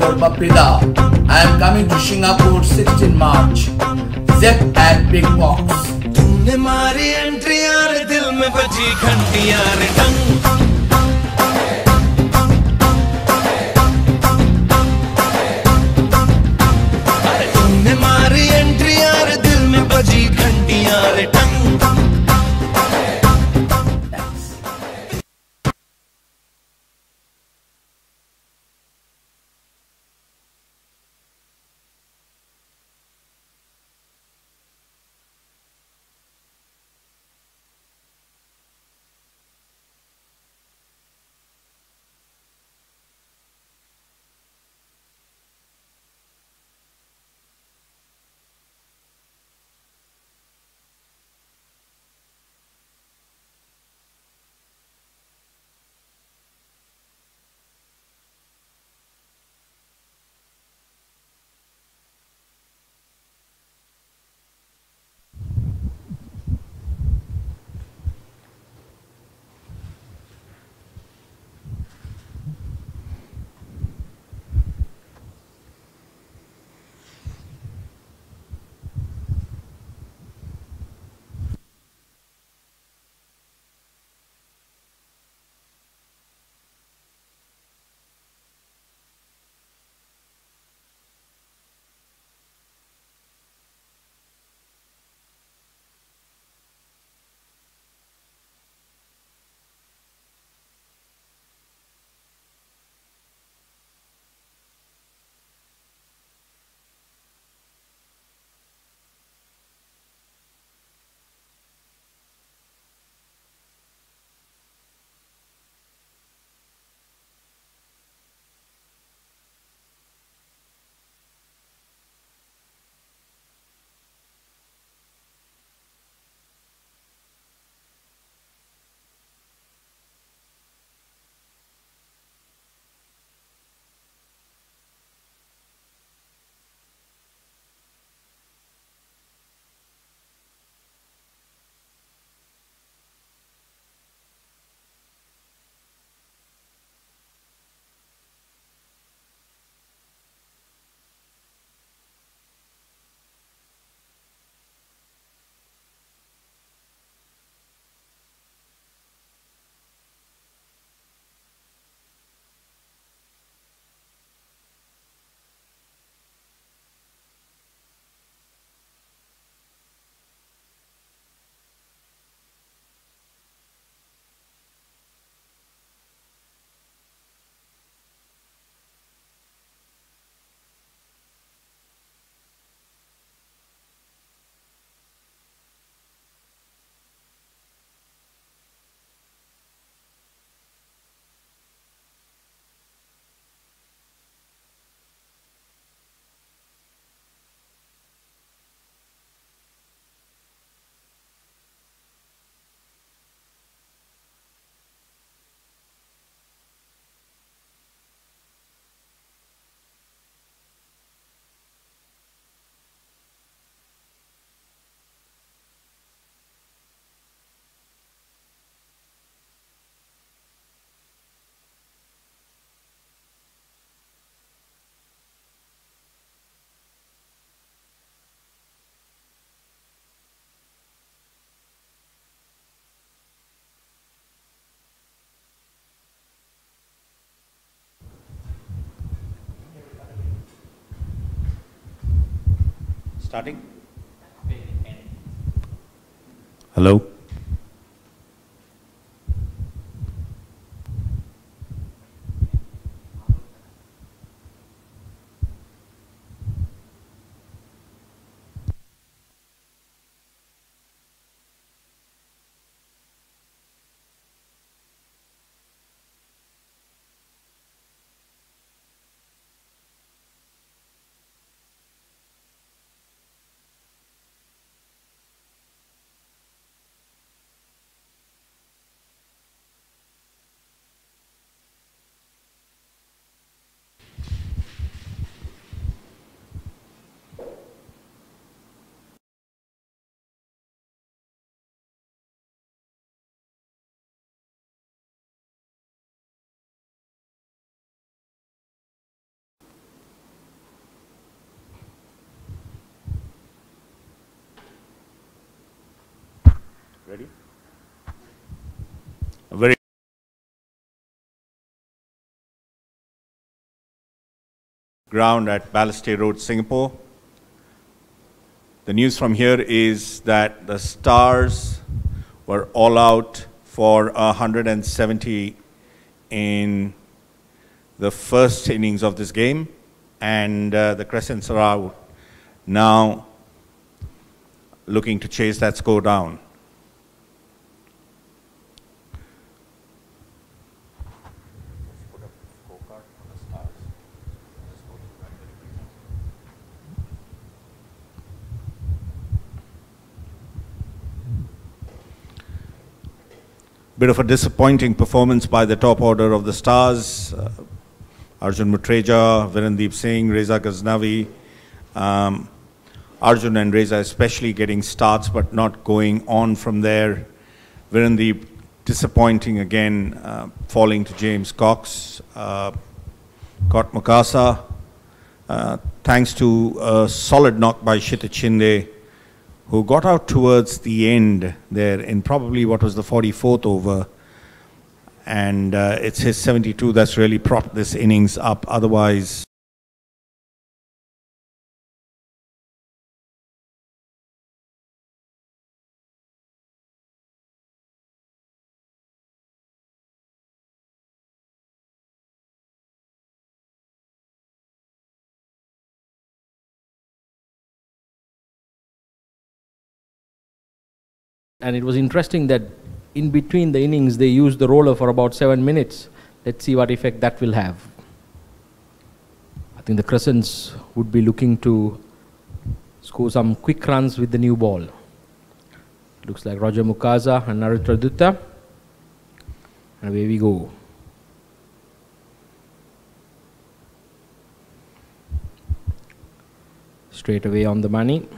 your Bapida. I am coming to Singapore 16 March. Zep and Big Box. तूने मारी entry यार दिल में बजी घंटी यार टंग तूने मारी एंट्री यार दिल में बजी घंटी यार टंग Starting? Hello? Ready? A very ground at Balestier Road, Singapore. The news from here is that the Stars were all out for 170 in the first innings of this game, and the Crescents are out now looking to chase that score down. Bit of a disappointing performance by the top order of the Stars. Arjun Mutreja, Virendeep Singh, Reza Ghaznavi. Arjun and Reza especially getting starts but not going on from there. Virendeep disappointing again, falling to James Cox. Caught Mukasa. Thanks to a solid knock by Kshitij Shinde, who got out towards the end there in probably what was the 44th over. And it's his 72 that's really propped this innings up. Otherwise, and it was interesting that in between the innings they used the roller for about 7 minutes. Let's see what effect that will have. I think the Crescents would be looking to score some quick runs with the new ball. Looks like Roger Mukasa and Narendra Dutta. And away we go. Straight away on the money.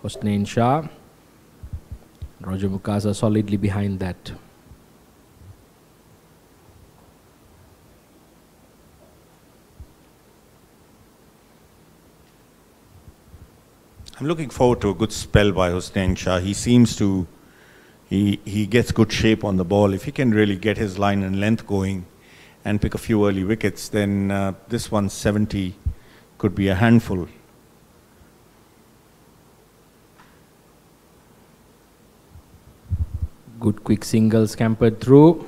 Hosnain Shah. Roger Mukasa solidly behind that. I'm looking forward to a good spell by Hosnain Shah. He seems to, he gets good shape on the ball. If he can really get his line and length going and pick a few early wickets, then this 170 could be a handful. Good quick single scampered through.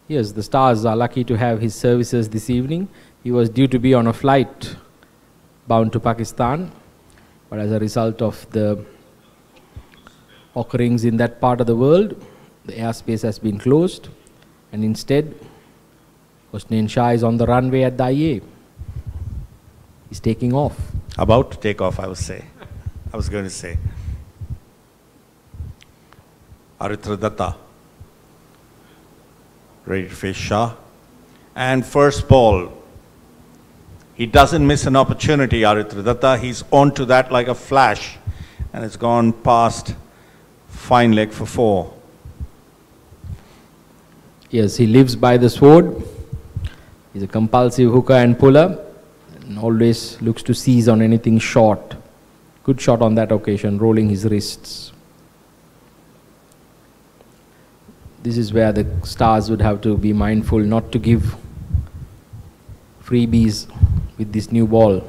Yes, the Stars are lucky to have his services this evening. He was due to be on a flight bound to Pakistan, but as a result of the occurrings in that part of the world, the airspace has been closed, and instead Hosnain Shah is on the runway at the IA. He's taking off. About to take off, I was going to say. Aritra Datta, ready to face Shah. And first ball, he doesn't miss an opportunity, Aritra Datta. He's on to that like a flash, and it's gone past fine leg for 4. Yes, he lives by the sword. He's a compulsive hooker and puller, and always looks to seize on anything short. Good shot on that occasion, rolling his wrists. This is where the Stars would have to be mindful not to give freebies with this new ball.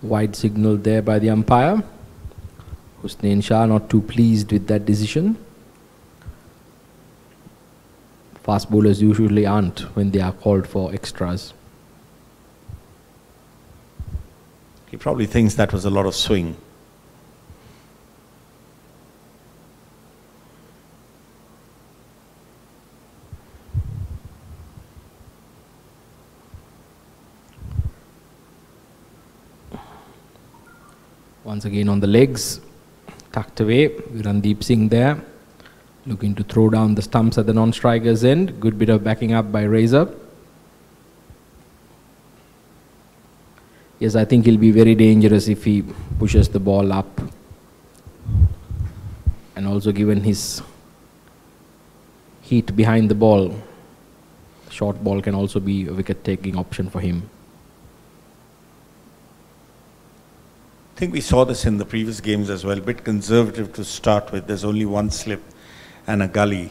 Wide signal there by the umpire. Hosnain Shah not too pleased with that decision. Fast bowlers usually aren't when they are called for extras. He probably thinks that was a lot of swing. Once again on the legs, tucked away. Virendeep Singh there, looking to throw down the stumps at the non-striker's end. Good bit of backing up by Reza. Yes, I think he'll be very dangerous if he pushes the ball up. And also given his heat behind the ball, short ball can also be a wicket-taking option for him. I think we saw this in the previous games as well. A bit conservative to start with. There's only one slip and a gully,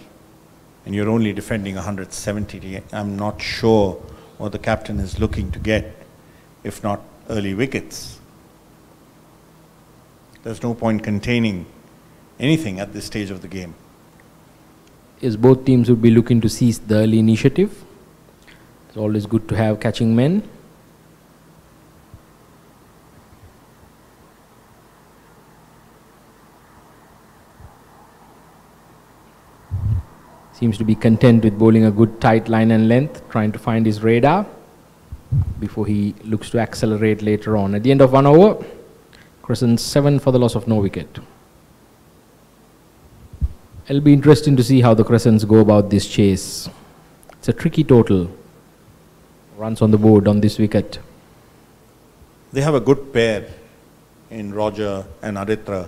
and you're only defending 170. I'm not sure what the captain is looking to get, if not early wickets. There's no point containing anything at this stage of the game. Yes, both teams would be looking to seize the early initiative. It's always good to have catching men. Seems to be content with bowling a good tight line and length, trying to find his radar before he looks to accelerate later on. At the end of 1 over, Crescents 7 for the loss of no wicket. It'll be interesting to see how the Crescents go about this chase. It's a tricky total. Runs on the board on this wicket. They have a good pair in Roger and Aritra.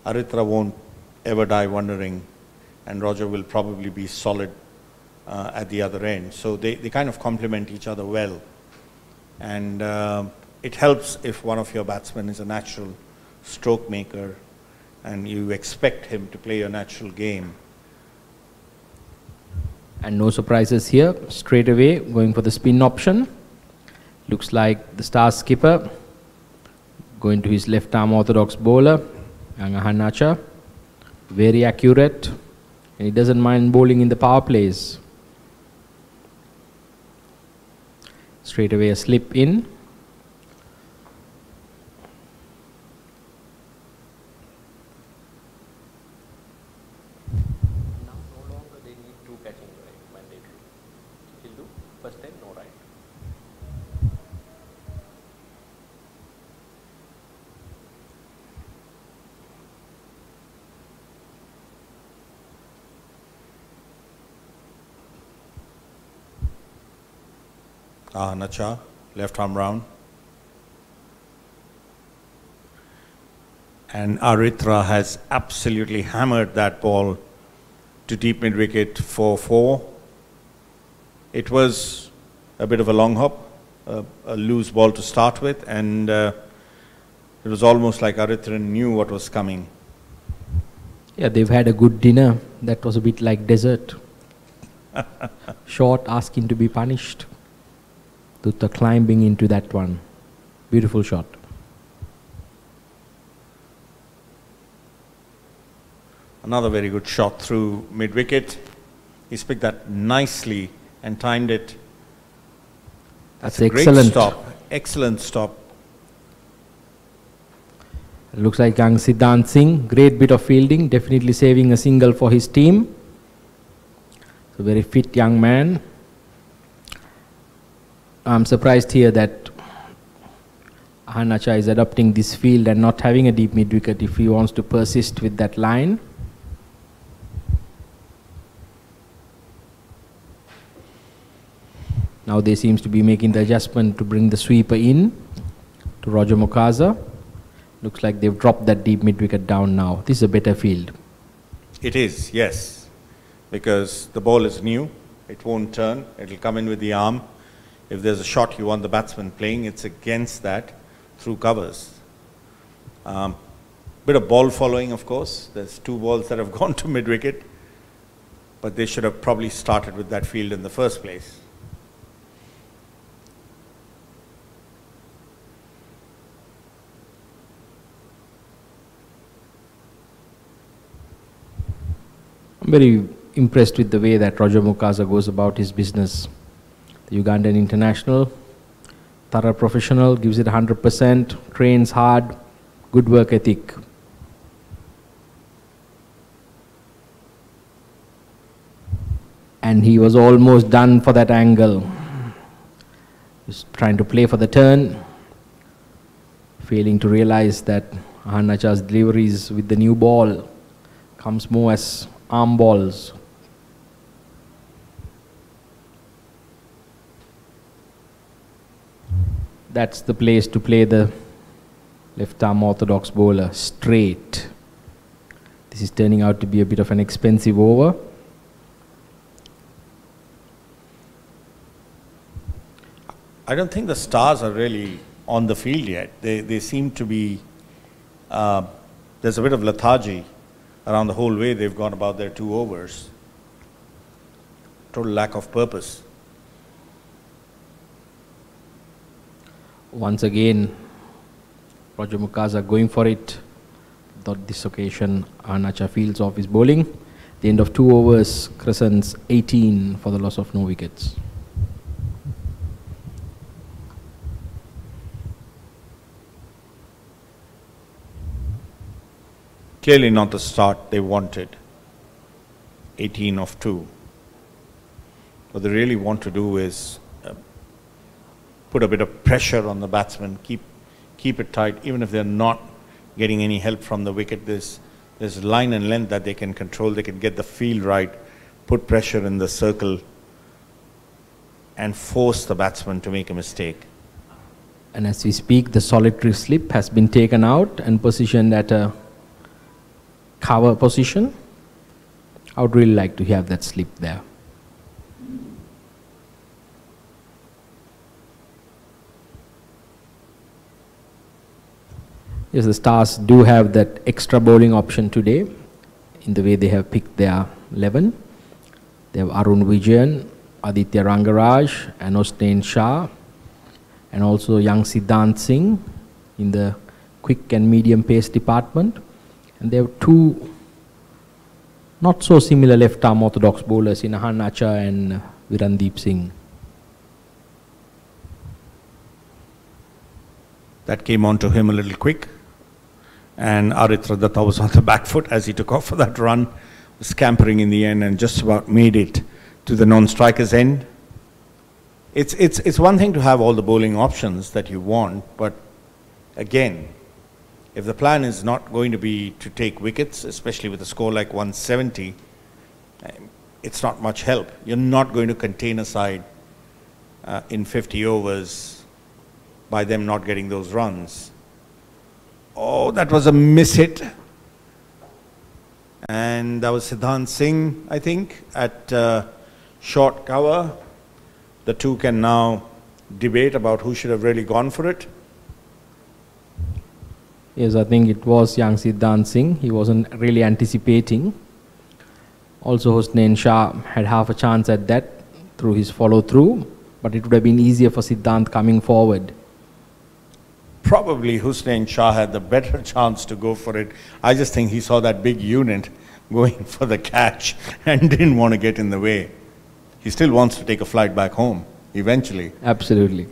Aritra won't ever die wondering, and Roger will probably be solid at the other end. So they kind of complement each other well. And it helps if one of your batsmen is a natural stroke maker and you expect him to play a natural game. And no surprises here. Straight away going for the spin option. Looks like the star skipper going to his left arm orthodox bowler, Hanacha. Very accurate. And he doesn't mind bowling in the power plays. Straight away a slip in. Now no longer they need 2 catching mandatory. He'll do first time no right. Nacha, left arm round. And Aritra has absolutely hammered that ball to deep mid wicket 4-4. It was a bit of a long hop, a loose ball to start with, and it was almost like Aritra knew what was coming. Yeah, they've had a good dinner. That was a bit like dessert. Short, asking to be punished. Dutta climbing into that one. Beautiful shot. Another very good shot through mid wicket. He's picked that nicely and timed it. That's a excellent. Great stop. Excellent stop. Looks like young Siddhant Singh. Great bit of fielding. Definitely saving a single for his team. A very fit young man. I'm surprised here that Hanacha is adopting this field and not having a deep mid wicket if he wants to persist with that line. Now they seems to be making the adjustment to bring the sweeper in to Roger Mukasa. Looks like they've dropped that deep mid wicket down now. This is a better field. It is, yes, because the ball is new. It won't turn. It'll come in with the arm. If there's a shot you want the batsman playing, it's against that through covers. Bit of ball following, of course. There's 2 balls that have gone to mid wicket, but they should have probably started with that field in the first place. I'm very impressed with the way that Roger Mukasa goes about his business. The Ugandan international, thorough professional, gives it 100%, trains hard, good work ethic. And he was almost done for that angle. He's trying to play for the turn, failing to realize that Hanacha's deliveries with the new ball comes more as arm balls. That's the place to play the left arm orthodox bowler, straight. This is turning out to be a bit of an expensive over. I don't think the Stars are really on the field yet. They seem to be, there's a bit of lethargy around the whole way they've gone about their 2 overs. Total lack of purpose. Once again, Roger Mukasa going for it. Thought this occasion Anacha fields off his bowling. The end of 2 overs, Crescents 18 for the loss of no wickets. Clearly not the start they wanted. 18 of 2. What they really want to do is put a bit of pressure on the batsman, keep it tight, even if they're not getting any help from the wicket. There's line and length that they can control. They can get the field right, put pressure in the circle, and force the batsman to make a mistake. And as we speak, the solitary slip has been taken out and positioned at a cover position. I would really like to have that slip there. Yes, the Stars do have that extra bowling option today in the way they have picked their 11. They have Arun Vijayan, Aditya Rangaraj, and Hosnain Shah, and also young Siddhant Singh in the quick and medium pace department. And they have 2 not so similar left arm orthodox bowlers in Ahan Acha and Virandeep Singh. That came on to him a little quick. And Aritra Datta was on the back foot as he took off for that run, scampering in the end and just about made it to the non-striker's end. It's one thing to have all the bowling options that you want, but again, if the plan is not going to be to take wickets, especially with a score like 170, it's not much help. You're not going to contain a side in 50 overs by them not getting those runs. Oh, that was a miss hit. And that was Siddhant Singh, I think, at short cover. The 2 can now debate about who should have really gone for it. Yes, I think it was young Siddhant Singh. He wasn't really anticipating. Also, Hosnain Shah had half a chance at that through his follow-through, but it would have been easier for Siddhant coming forward. Probably Hosnain Shah had the better chance to go for it. I just think he saw that big unit going for the catch and didn't want to get in the way. He still wants to take a flight back home, eventually. Absolutely.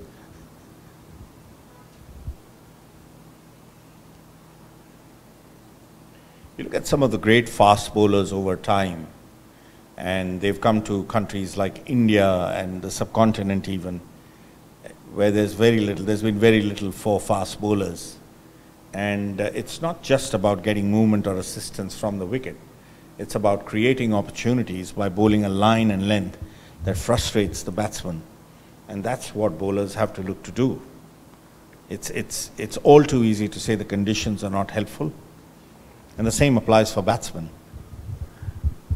You look at some of the great fast bowlers over time, and they've come to countries like India and the subcontinent even, where there's been very little for fast bowlers. And it's not just about getting movement or assistance from the wicket. It's about creating opportunities by bowling a line and length that frustrates the batsman. And that's what bowlers have to look to do. It's all too easy to say the conditions are not helpful. And the same applies for batsmen.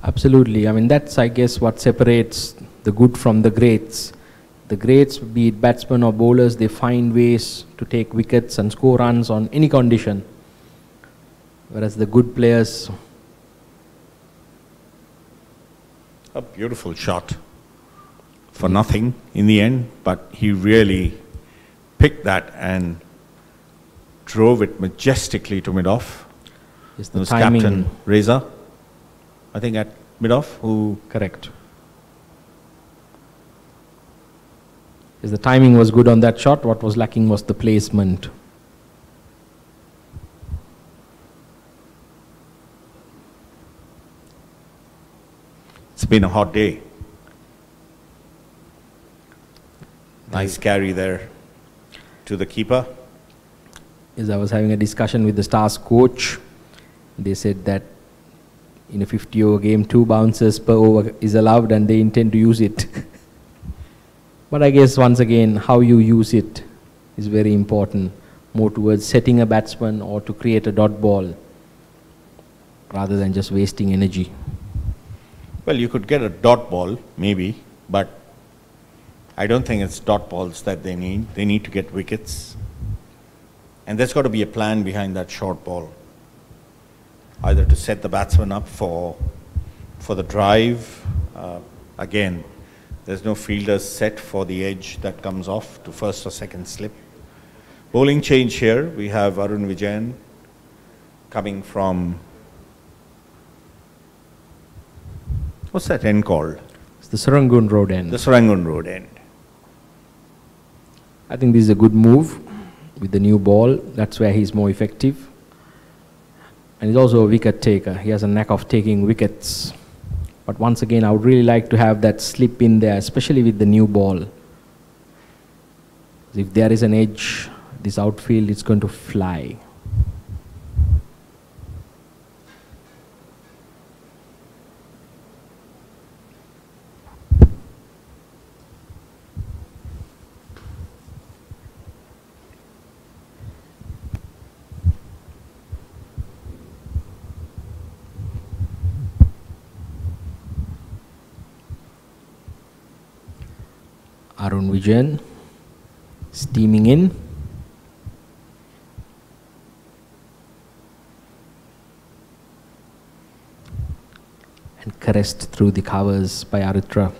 Absolutely. I mean, that's, I guess, what separates the good from the greats. The greats, be it batsmen or bowlers, they find ways to take wickets and score runs on any condition. Whereas the good players... A beautiful shot for nothing in the end, but he really picked that and drove it majestically to mid-off. Yes, It the was timing. Captain Reza, I think, at mid-off, who... Correct. Yes, the timing was good on that shot. What was lacking was the placement. It's been a hot day. Nice carry there to the keeper. Yes, I was having a discussion with the Stars coach. They said that in a 50-over game, 2 bounces per over is allowed and they intend to use it. But I guess once again, how you use it is very important. More towards setting a batsman or to create a dot ball. rather than just wasting energy. Well, you could get a dot ball, maybe, but I don't think it's dot balls that they need. They need to get wickets. And there's got to be a plan behind that short ball. Either to set the batsman up for the drive. Again, there's no fielder set for the edge that comes off to first or second slip. Bowling change here. We have Arun Vijayan coming from, what's that end called? It's the Serangoon Road end. The Serangoon Road end. I think this is a good move with the new ball. That's where he's more effective. And he's also a wicket taker. He has a knack of taking wickets. But once again, I would really like to have that slip in there, especially with the new ball. If there is an edge, this outfield is going to fly. Arun Vijayan steaming in. And caressed through the covers by Aritra.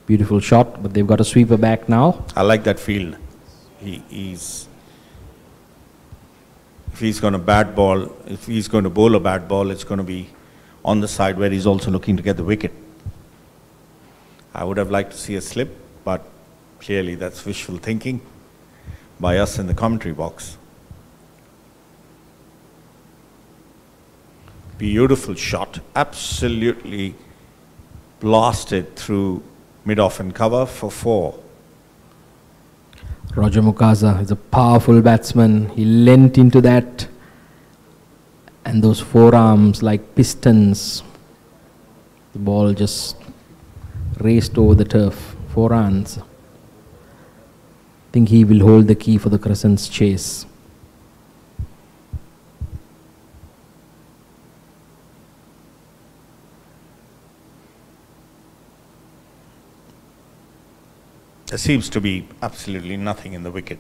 Beautiful shot, but they've got a sweeper back now. I like that field. If he's going to bat ball, if he's going to bowl a bat ball, it's going to be on the side where he's also looking to get the wicket. I would have liked to see a slip, but clearly that's wishful thinking by us in the commentary box. Beautiful shot, absolutely blasted through mid-off and cover for 4. Roger Mukasa is a powerful batsman. He leant into that, and those forearms like pistons. The ball just raced over the turf. 4 runs. I think he will hold the key for the Crescents chase. There seems to be absolutely nothing in the wicket.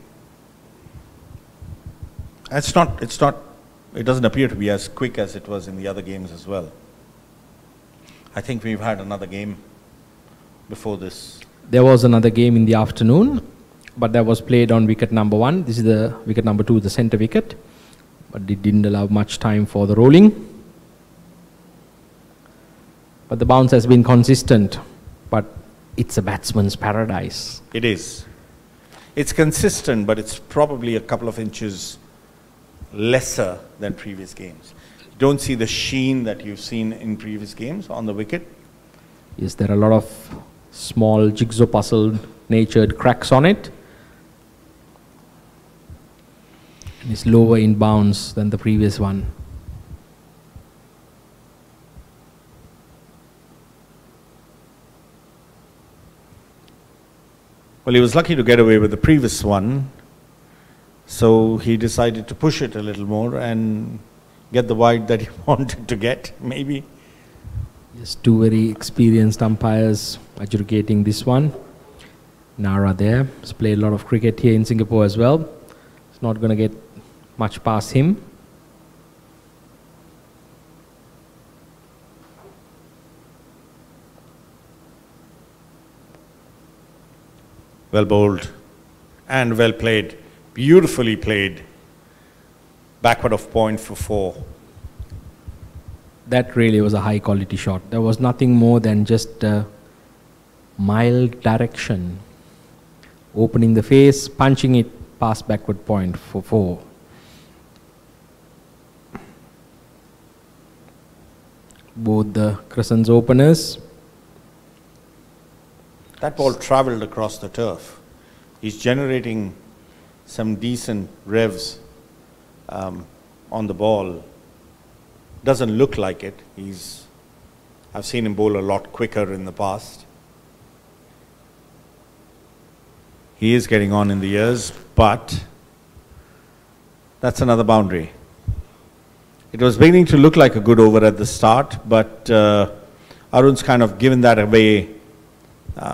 It doesn't appear to be as quick as it was in the other games as well. I think we've had another game before this. There was another game in the afternoon, but that was played on wicket number 1. This is the wicket number 2, the centre wicket. But it didn't allow much time for the rolling. But the bounce has been consistent. But it's a batsman's paradise. It is. It's consistent, but it's probably a couple of inches lesser than previous games. You don't see the sheen that you've seen in previous games on the wicket. Yes, there are a lot of small jigsaw puzzle natured cracks on it. And it's lower in bounds than the previous one. Well, he was lucky to get away with the previous one, so he decided to push it a little more and get the wide that he wanted to get, maybe. Yes, 2 very experienced umpires adjudicating this one. Nara there. He's played a lot of cricket here in Singapore as well. It's not going to get much past him. Well bowled and well played, beautifully played, backward of point for 4. That really was a high quality shot. There was nothing more than just a mild direction. Opening the face, punching it past backward point for 4. Both the Crescents openers. That ball travelled across the turf. He's generating some decent revs on the ball. Doesn't look like it. I've seen him bowl a lot quicker in the past. He is getting on in the years, but that's another boundary. It was beginning to look like a good over at the start, but Arun's kind of given that away,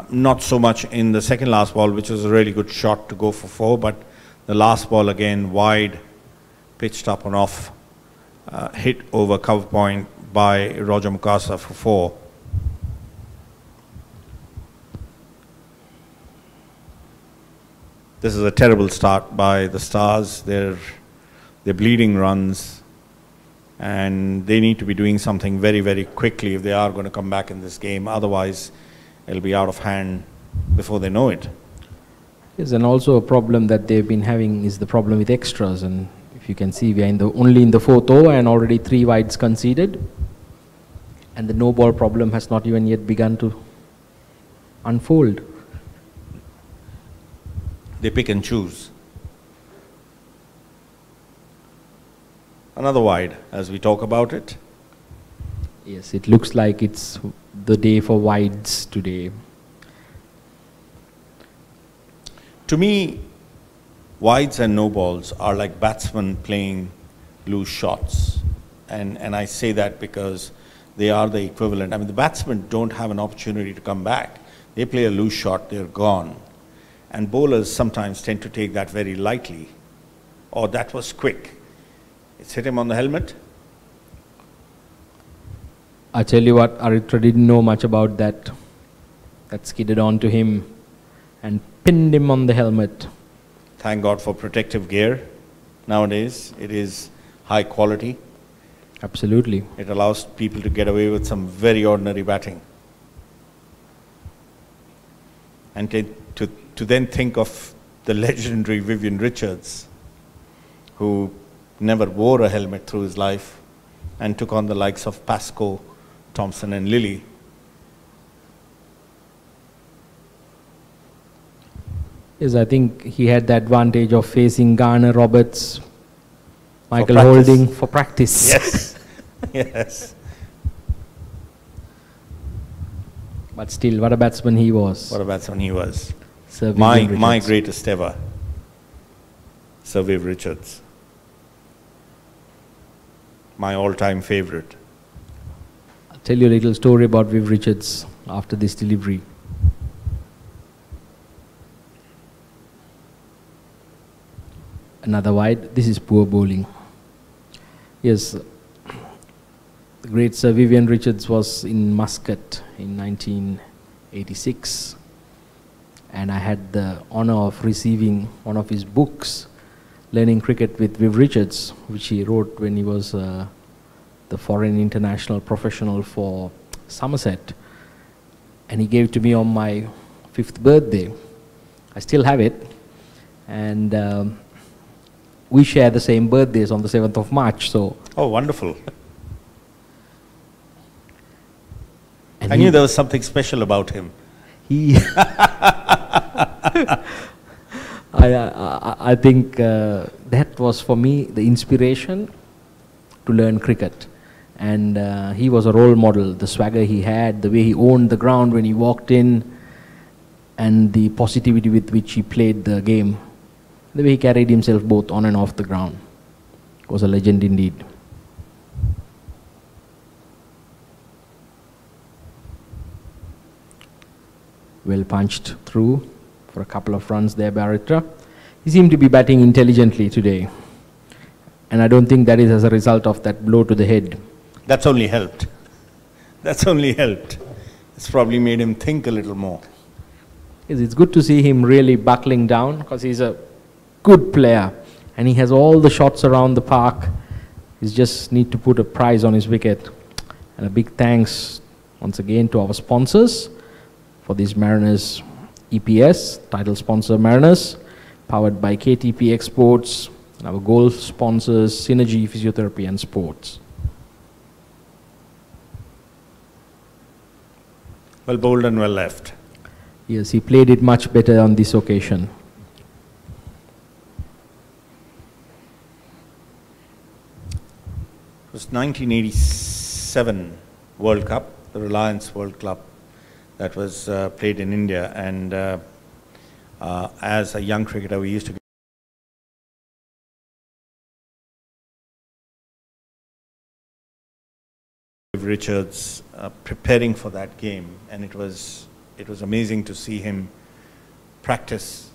not so much in the second last ball, which was a really good shot to go for 4, but the last ball again wide, pitched up and off, hit over cover point by Roger Mukasa for 4. This is a terrible start by the Stars. They're bleeding runs, and they need to be doing something very, very quickly if they are going to come back in this game. Otherwise, it'll be out of hand before they know it. Yes, and also a problem that they've been having is the problem with extras. And if you can see, we are only in the 4th over and already 3 wides conceded. And the no ball problem has not even yet begun to unfold. They pick and choose. Another wide as we talk about it. Yes, it looks like it's the day for wides today. To me, wides and no balls are like batsmen playing loose shots. And I say that because they are the equivalent. I mean, the batsmen don't have an opportunity to come back. They play a loose shot, they're gone. And bowlers sometimes tend to take that very lightly. Oh, that was quick. It's hit him on the helmet. I tell you what, Aritra didn't know much about that. That skidded onto him and pinned him on the helmet. Thank God for protective gear. Nowadays, it is high quality. Absolutely. It allows people to get away with some very ordinary batting. And to then think of the legendary Vivian Richards, who never wore a helmet through his life and took on the likes of Pascoe, Thompson and Lilly. Yes, I think he had the advantage of facing Garner, Roberts, Michael Holding for practice. Yes, yes. But still, what a batsman he was. What a batsman he was. Sir Vivian My Richards. greatest ever, Sir Viv Richards. My all-time favorite. I'll tell you a little story about Viv Richards after this delivery. Another wide. This is poor bowling. Yes, the great Sir Vivian Richards was in Muscat in 1986. And I had the honor of receiving one of his books, Learning Cricket with Viv Richards, which he wrote when he was the foreign international professional for Somerset. And he gave it to me on my 5th birthday. I still have it. And we share the same birthdays on the 7th of March. So. Oh, wonderful. I knew there was something special about him. He I think that was for me the inspiration to learn cricket. And he was a role model. The swagger he had, the way he owned the ground when he walked in, and the positivity with which he played the game. The way he carried himself both on and off the ground was a legend indeed. Well punched through for a couple of runs there by Aritra. He seemed to be batting intelligently today. And I don't think that is as a result of that blow to the head. That's only helped. That's only helped. It's probably made him think a little more. Yes, it's good to see him really buckling down because he's a good player. And he has all the shots around the park. He just need to put a prize on his wicket. And a big thanks once again to our sponsors for these Mariners EPS, title sponsor Mariners, powered by KTP Exports, and our gold sponsors Synergy Physiotherapy and Sports. Well bowled and well left. Yes, he played it much better on this occasion. It was 1987 World Cup, the Reliance World Cup that was played in India, and as a young cricketer we used to Richards preparing for that game, and it was amazing to see him practice.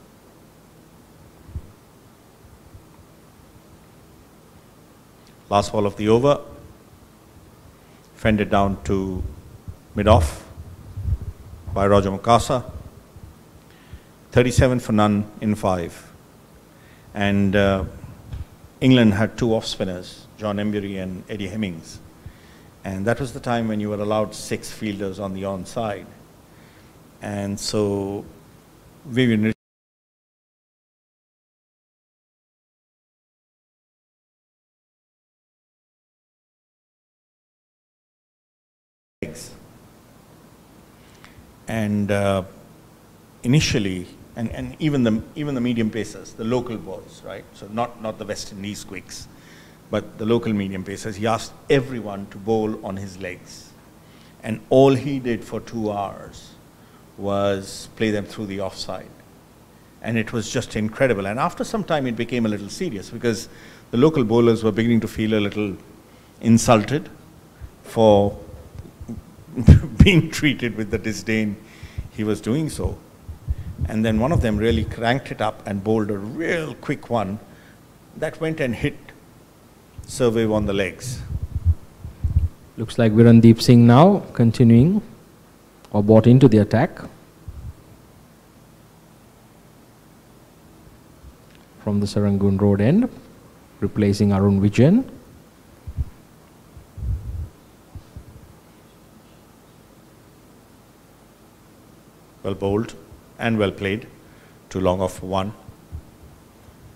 Last ball of the over, fended down to mid-off by Roger Mukasa. 37 for none in 5. And England had 2 off-spinners, John Embury and Eddie Hemmings. And that was the time when you were allowed 6 fielders on the onside. And so Vivian and initially, and even the medium pacers, the local boys, right? So not the West Indies quicks, but the local medium pacers. He asked everyone to bowl on his legs, and all he did for 2 hours was play them through the offside, and it was just incredible. And after some time, it became a little serious because the local bowlers were beginning to feel a little insulted for being treated with the disdain he was doing so. And then one of them really cranked it up and bowled a real quick one that went and hit Survev on the legs. Looks like Virandeep Singh now continuing or bought into the attack. From the Serangoon Road end, replacing Arun Vijayan. Well bowled and well played. Too long off for 1.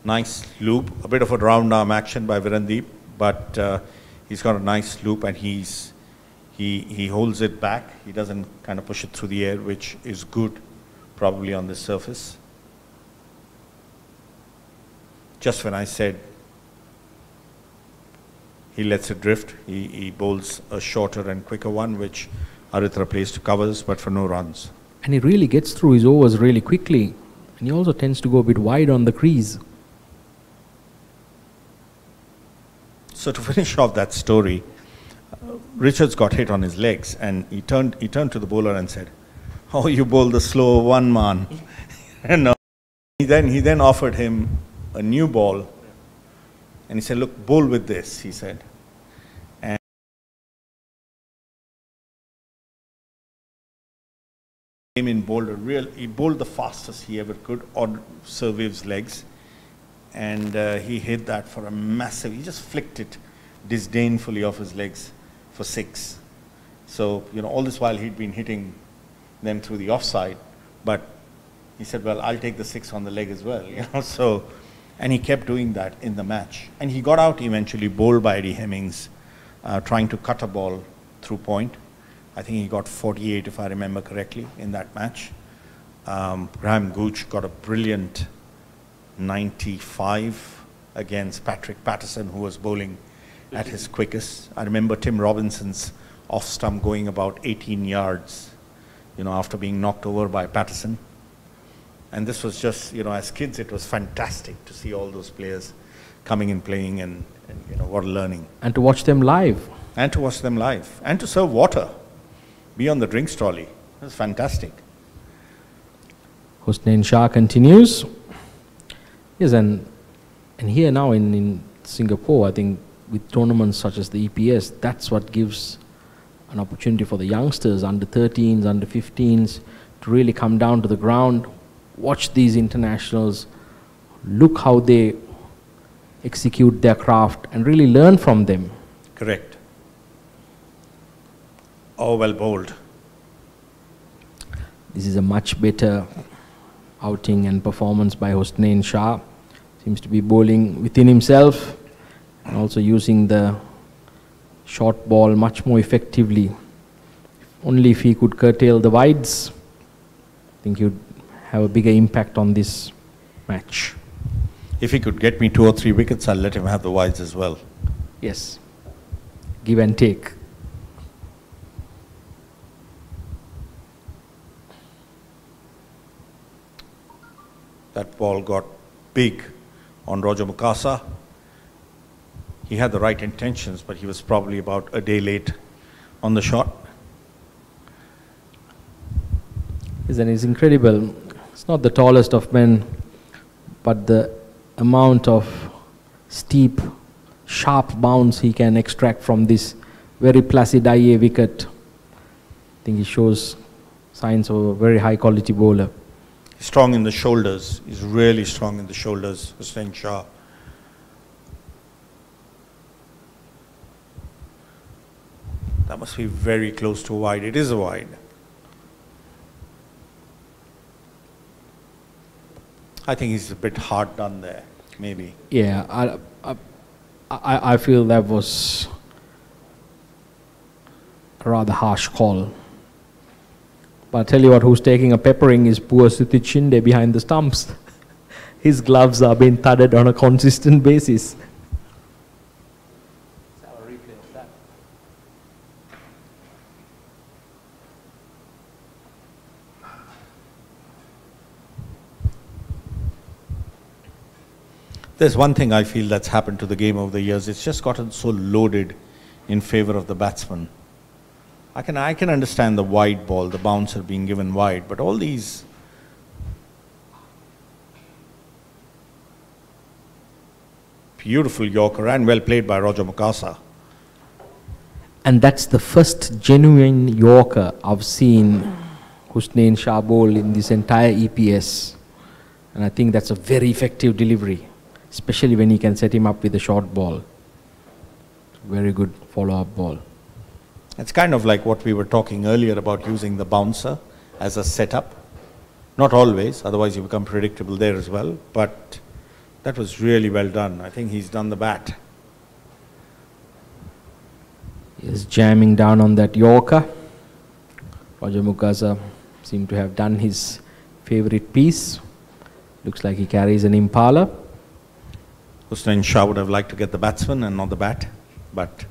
Nice loop, a bit of a round arm action by Virandeep, but he's got a nice loop, and he holds it back. He doesn't kind of push it through the air, which is good probably on this surface. Just when I said he lets it drift, he bowls a shorter and quicker one, which Aritra plays to covers, but for no runs. And he really gets through his overs really quickly. And he also tends to go a bit wide on the crease. So to finish off that story, Richards got hit on his legs, and he turned to the bowler and said, "Oh, you bowled the slow one, man." And he then offered him a new ball, and he said, "Look, bowl with this," he said. And came in, he bowled the fastest he ever could on Survev's legs, and he hit that for a massive, he just flicked it disdainfully off his legs for 6. So, all this while he'd been hitting them through the offside, but he said, well, I'll take the 6 on the leg as well, so, and he kept doing that in the match. And he got out eventually, bowled by Eddie Hemmings, trying to cut a ball through point. I think he got 48, if I remember correctly, in that match. Graham Gooch got a brilliant 95 against Patrick Patterson, who was bowling at his quickest. I remember Tim Robinson's off stump going about 18 yards, after being knocked over by Patterson. And this was just, as kids, it was fantastic to see all those players coming and playing, and what a learning. And to watch them live. And to watch them live. And to serve water. Be on the drinks trolley. It was fantastic. Hosnain Shah continues. Yes, and here now in Singapore, I think with tournaments such as the EPS, that's what gives an opportunity for the youngsters, under 13s, under 15s, to really come down to the ground, watch these internationals, look how they execute their craft, and really learn from them. Correct. Oh, well bowled. This is a much better outing and performance by Hosnain Shah. Seems to be bowling within himself and also using the short ball much more effectively. Only if he could curtail the wides, I think he would have a bigger impact on this match. If he could get me 2 or 3 wickets, I'll let him have the wides as well. Yes. Give and take. That ball got big on Roger Mukasa. He had the right intentions, but he was probably about a day late on the shot. And it's incredible. It's not the tallest of men, but the amount of steep, sharp bounce he can extract from this very placid IA wicket. I think he shows signs of a very high quality bowler. Strong in the shoulders. He's really strong in the shoulders, Hussain Shah. That must be very close to wide. It is a wide. I think he's a bit hard done there, maybe. Yeah, I feel that was a rather harsh call. But I'll tell you what, who's taking a peppering is poor Suthish Shinde behind the stumps. His gloves are being thudded on a consistent basis. There's one thing I feel that's happened to the game over the years. It's just gotten so loaded in favor of the batsman. I can understand the wide ball, the bouncer being given wide, but all these beautiful Yorker and well played by Roger Mukasa. And that's the first genuine Yorker I've seen Hussain Shah bowl in this entire EPS. And I think that's a very effective delivery, especially when he can set him up with a short ball. Very good follow-up ball. It's kind of like what we were talking earlier about using the bouncer as a setup. Not always, otherwise you become predictable there as well. But that was really well done. I think he's done the bat. He's jamming down on that Yorker. Roger Mukasa seemed to have done his favorite piece. Looks like he carries an Impala. Hussain Shah would have liked to get the batsman and not the bat, but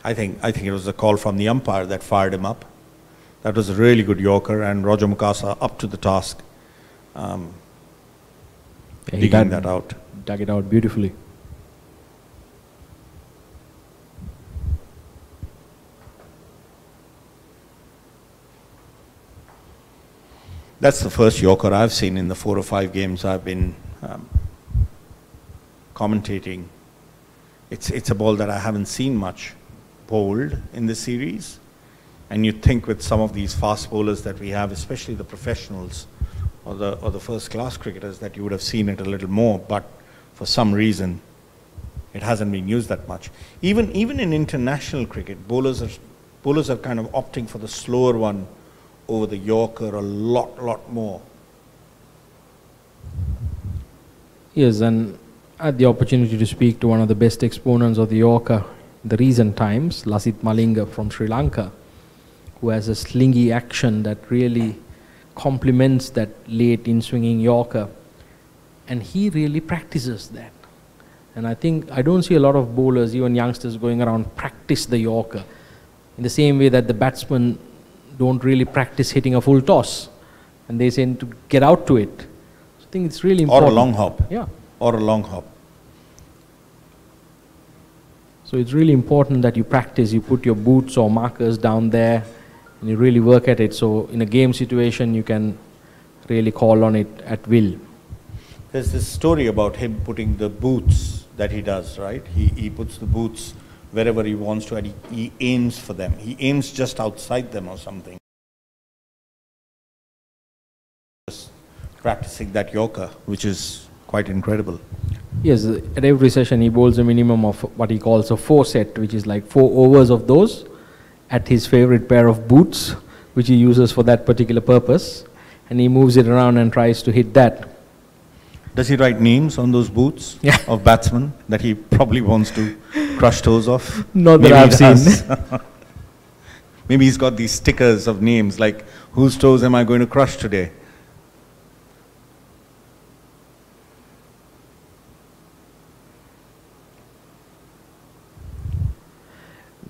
I think it was the call from the umpire that fired him up. That was a really good Yorker, and Roger Mukasa up to the task, digging that out. Dug it out beautifully. That's the first Yorker I've seen in the 4 or 5 games I've been commentating. It's a ball that I haven't seen much bowled in the series, and you think with some of these fast bowlers that we have, especially the professionals or the first class cricketers, that you would have seen it a little more, but for some reason it hasn't been used that much. Even in international cricket, bowlers are kind of opting for the slower one over the Yorker a lot more. Yes, and I had the opportunity to speak to one of the best exponents of the Yorker in the recent times, Lasith Malinga from Sri Lanka, who has a slingy action that really complements that late in-swinging Yorker, and he really practices that. And I think I don't see a lot of bowlers, even youngsters, going around practice the Yorker in the same way that the batsmen don't really practice hitting a full toss, and they tend to get out to it. So I think it's really important. Or a long hop. Yeah. Or a long hop. So it's really important that you practice, you put your boots or markers down there, and you really work at it. So in a game situation, you can really call on it at will. There's this story about him putting the boots that he does, right? He puts the boots wherever he wants to, and he aims for them. He aims just outside them or something. Just practicing that Yorker, which is quite incredible. Yes, at every session he bowls a minimum of what he calls a 4 set, which is like 4 overs of those at his favorite pair of boots, which he uses for that particular purpose, and he moves it around and tries to hit that. Does he write names on those boots of batsmen that he probably wants to crush toes off? Not that I've seen. Maybe he's got these stickers of names like, whose toes am I going to crush today?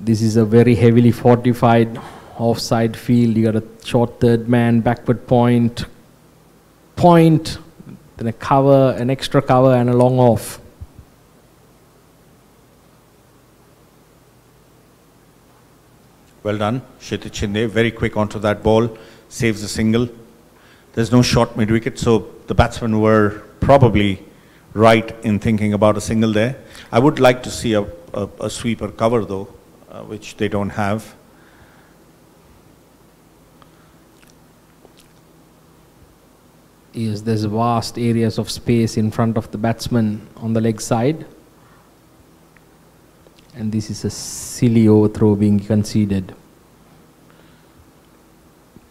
This is a very heavily fortified offside field. You got a short third man, backward point, then a cover, an extra cover, and a long off. Well done, Kshitij Shinde, very quick onto that ball, saves a single. There's no short mid-wicket, so the batsmen were probably right in thinking about a single there. I would like to see a sweeper cover though, which they don't have. Yes, there's vast areas of space in front of the batsman on the leg side. And this is a silly overthrow being conceded.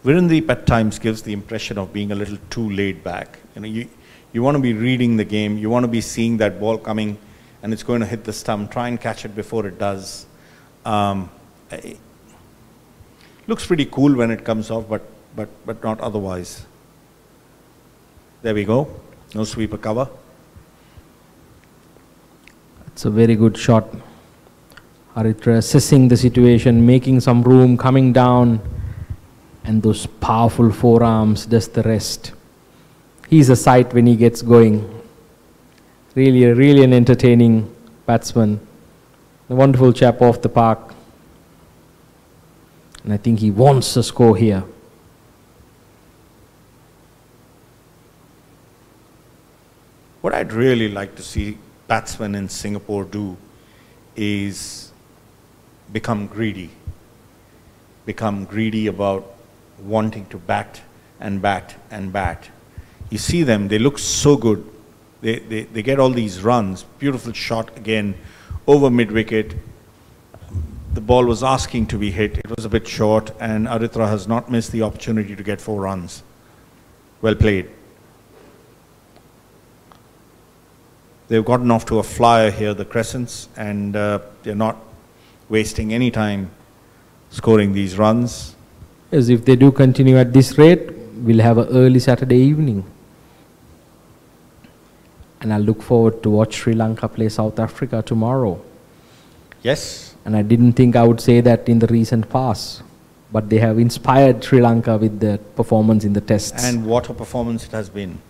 Virendeep at times gives the impression of being a little too laid back. You want to be reading the game, you want to be seeing that ball coming and it's going to hit the stump, try and catch it before it does. It looks pretty cool when it comes off, but not otherwise. There we go, no sweeper cover. It's a very good shot. Haritra assessing the situation, making some room, coming down, and those powerful forearms does the rest. He's a sight when he gets going. Really an entertaining batsman. A wonderful chap off the park. And I think he wants a score here. What I'd really like to see batsmen in Singapore do is become greedy. Become greedy about wanting to bat and bat and bat. You see them, they look so good. They get all these runs. Beautiful shot again over mid-wicket. The ball was asking to be hit. It was a bit short and Haritra has not missed the opportunity to get 4 runs. Well played. They've gotten off to a flyer here, the Crescents, and they're not wasting any time scoring these runs. As if they do continue at this rate, we'll have an early Saturday evening. And I look forward to watch Sri Lanka play South Africa tomorrow. Yes. And I didn't think I would say that in the recent past. But they have inspired Sri Lanka with their performance in the tests. And what a performance it has been.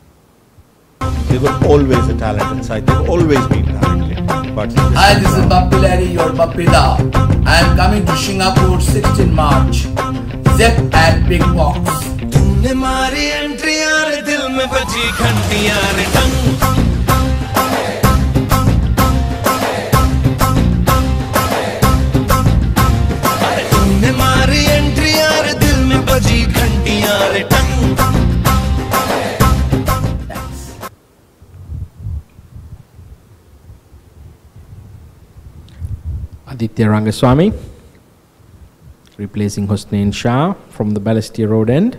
They were always a talented side. They've always been talented. But Hi, this is Bappi Larry, your Bappida. I am coming to Singapore 16 March. Zep at Big Box. तुमने मारी entry यार दिल में बजी घंटी यार टंग तुमने मारी एंट्री यार दिल में बजी घंटी यार टंग Aditya Rangaswamy replacing Hosnain Shah from the Balestier Road end.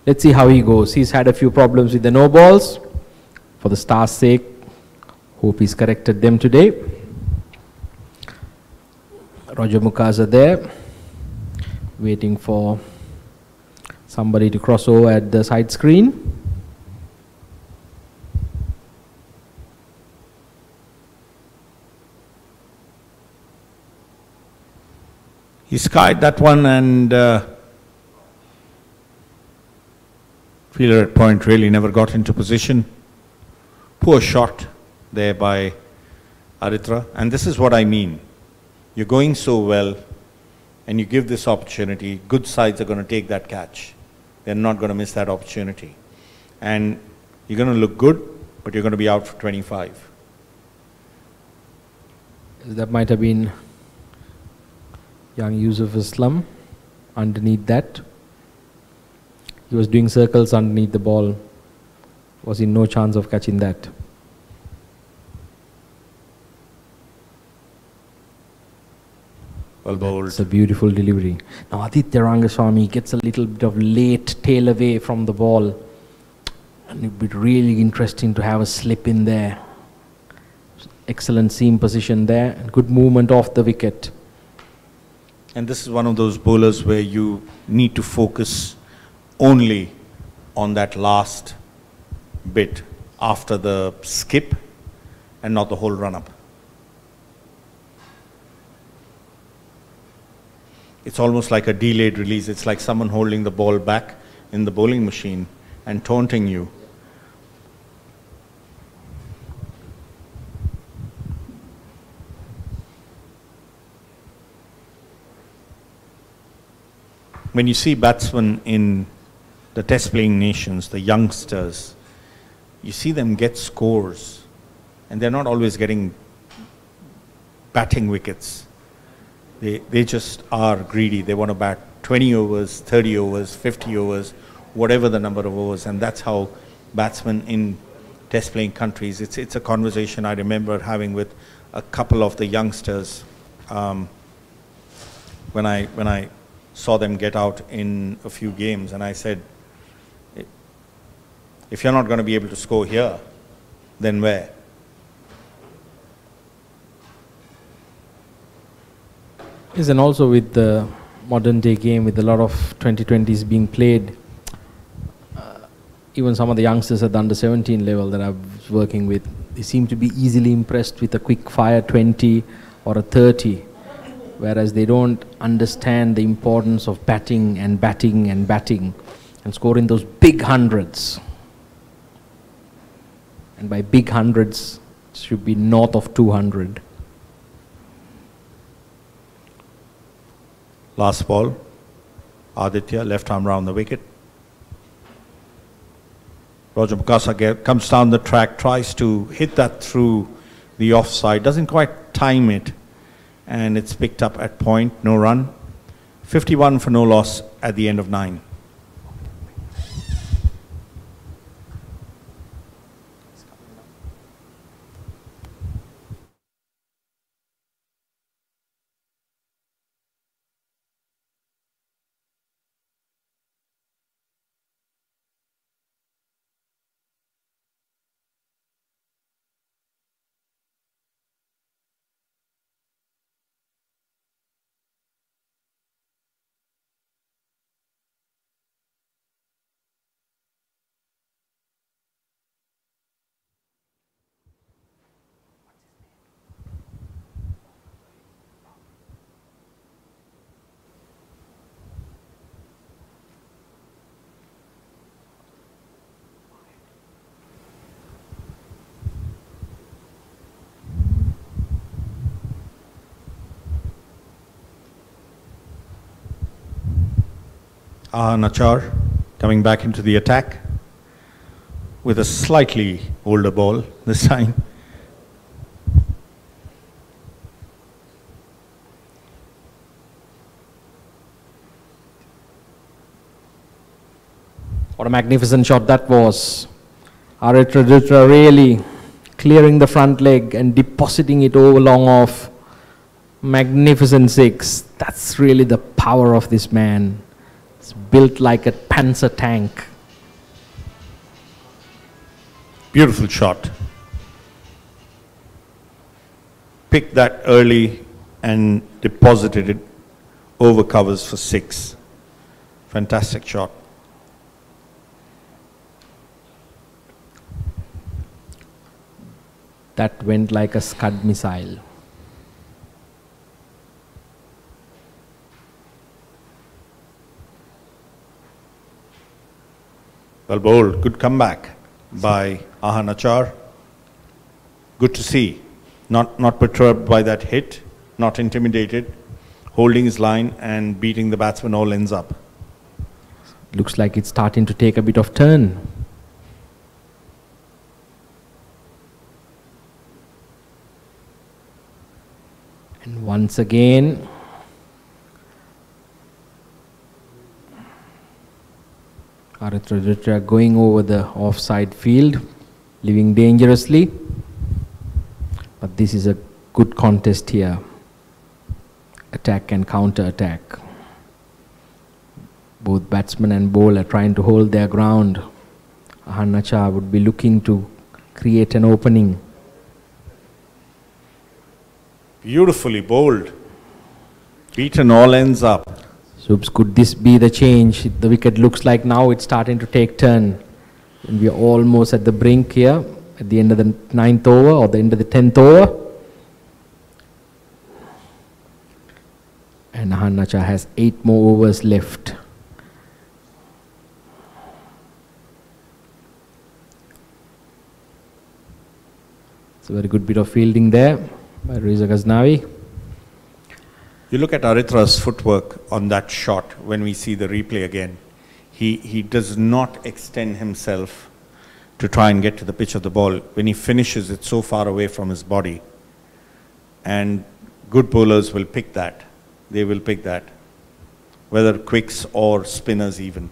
Let's see how he goes. He's had a few problems with the no balls. For the star's sake, hope he's corrected them today. Roger Mukasa there, waiting for somebody to cross over at the side screen. he skied that one and fielder at point really never got into position. Poor shot there by Haritra. And this is what I mean. You're going so well and you give this opportunity, good sides are going to take that catch. They're not going to miss that opportunity. And you're going to look good, but you're going to be out for 25. That might have been young Yusuf Islam underneath that. He was doing circles underneath the ball. Was in no chance of catching that. Well bowled. It's a beautiful delivery. Now Aditya Rangaswamy gets a little bit of late tail away from the ball. And it would be really interesting to have a slip in there. Excellent seam position there. And good movement off the wicket. And this is one of those bowlers where you need to focus only on that last bit after the skip and not the whole run-up. It's almost like a delayed release. It's like someone holding the ball back in the bowling machine and taunting you. when you see batsmen in the test playing nations, the youngsters, you see them get scores, and they're not always getting batting wickets. They just are greedy. They want to bat 20 overs, 30 overs, 50 overs, whatever the number of overs, and that's how batsmen in test playing countries, it's a conversation I remember having with a couple of the youngsters when I saw them get out in a few games, and I said, if you're not going to be able to score here, then where? Yes, and also with the modern day game, with a lot of 2020s being played, even some of the youngsters at the under 17 level that I was working with, they seem to be easily impressed with a quick fire 20 or a 30, whereas they don't understand the importance of batting and batting and batting and scoring those big hundreds. And by big hundreds, it should be north of 200. Last ball, Aditya, left arm round the wicket. Roger Mukasa comes down the track, tries to hit that through the offside, doesn't quite time it, and it's picked up at point, no run. 51 for no loss at the end of 9. Nachar coming back into the attack with a slightly older ball this time. What a magnificent shot that was. Aritra really clearing the front leg and depositing it over long off. Magnificent 6. That's really the power of this man. It's built like a Panzer tank. Beautiful shot. Picked that early and deposited it over covers for 6. Fantastic shot. That went like a Scud missile. Well bowled. Good comeback by Nachar. Good to see. Not perturbed by that hit, not intimidated, holding his line and beating the batsman all ends up. Looks like it's starting to take a bit of turn. And once again, Aritra going over the offside field, living dangerously. But this is a good contest here. Attack and counter attack. Both batsman and bowler trying to hold their ground. Nachar would be looking to create an opening. Beautifully bowled. Beaten all ends up. Subs, could this be the change? The wicket looks like now it's starting to take turn. And we are almost at the brink here, at the end of the 9th over or the end of the 10th over. And Nachar has 8 more overs left. It's a very good bit of fielding there by Reza Ghaznavi. You look at Aritra's footwork on that shot when we see the replay again. He does not extend himself to try and get to the pitch of the ball. When he finishes, it's so far away from his body. And good bowlers will pick that. They will pick that, whether quicks or spinners even.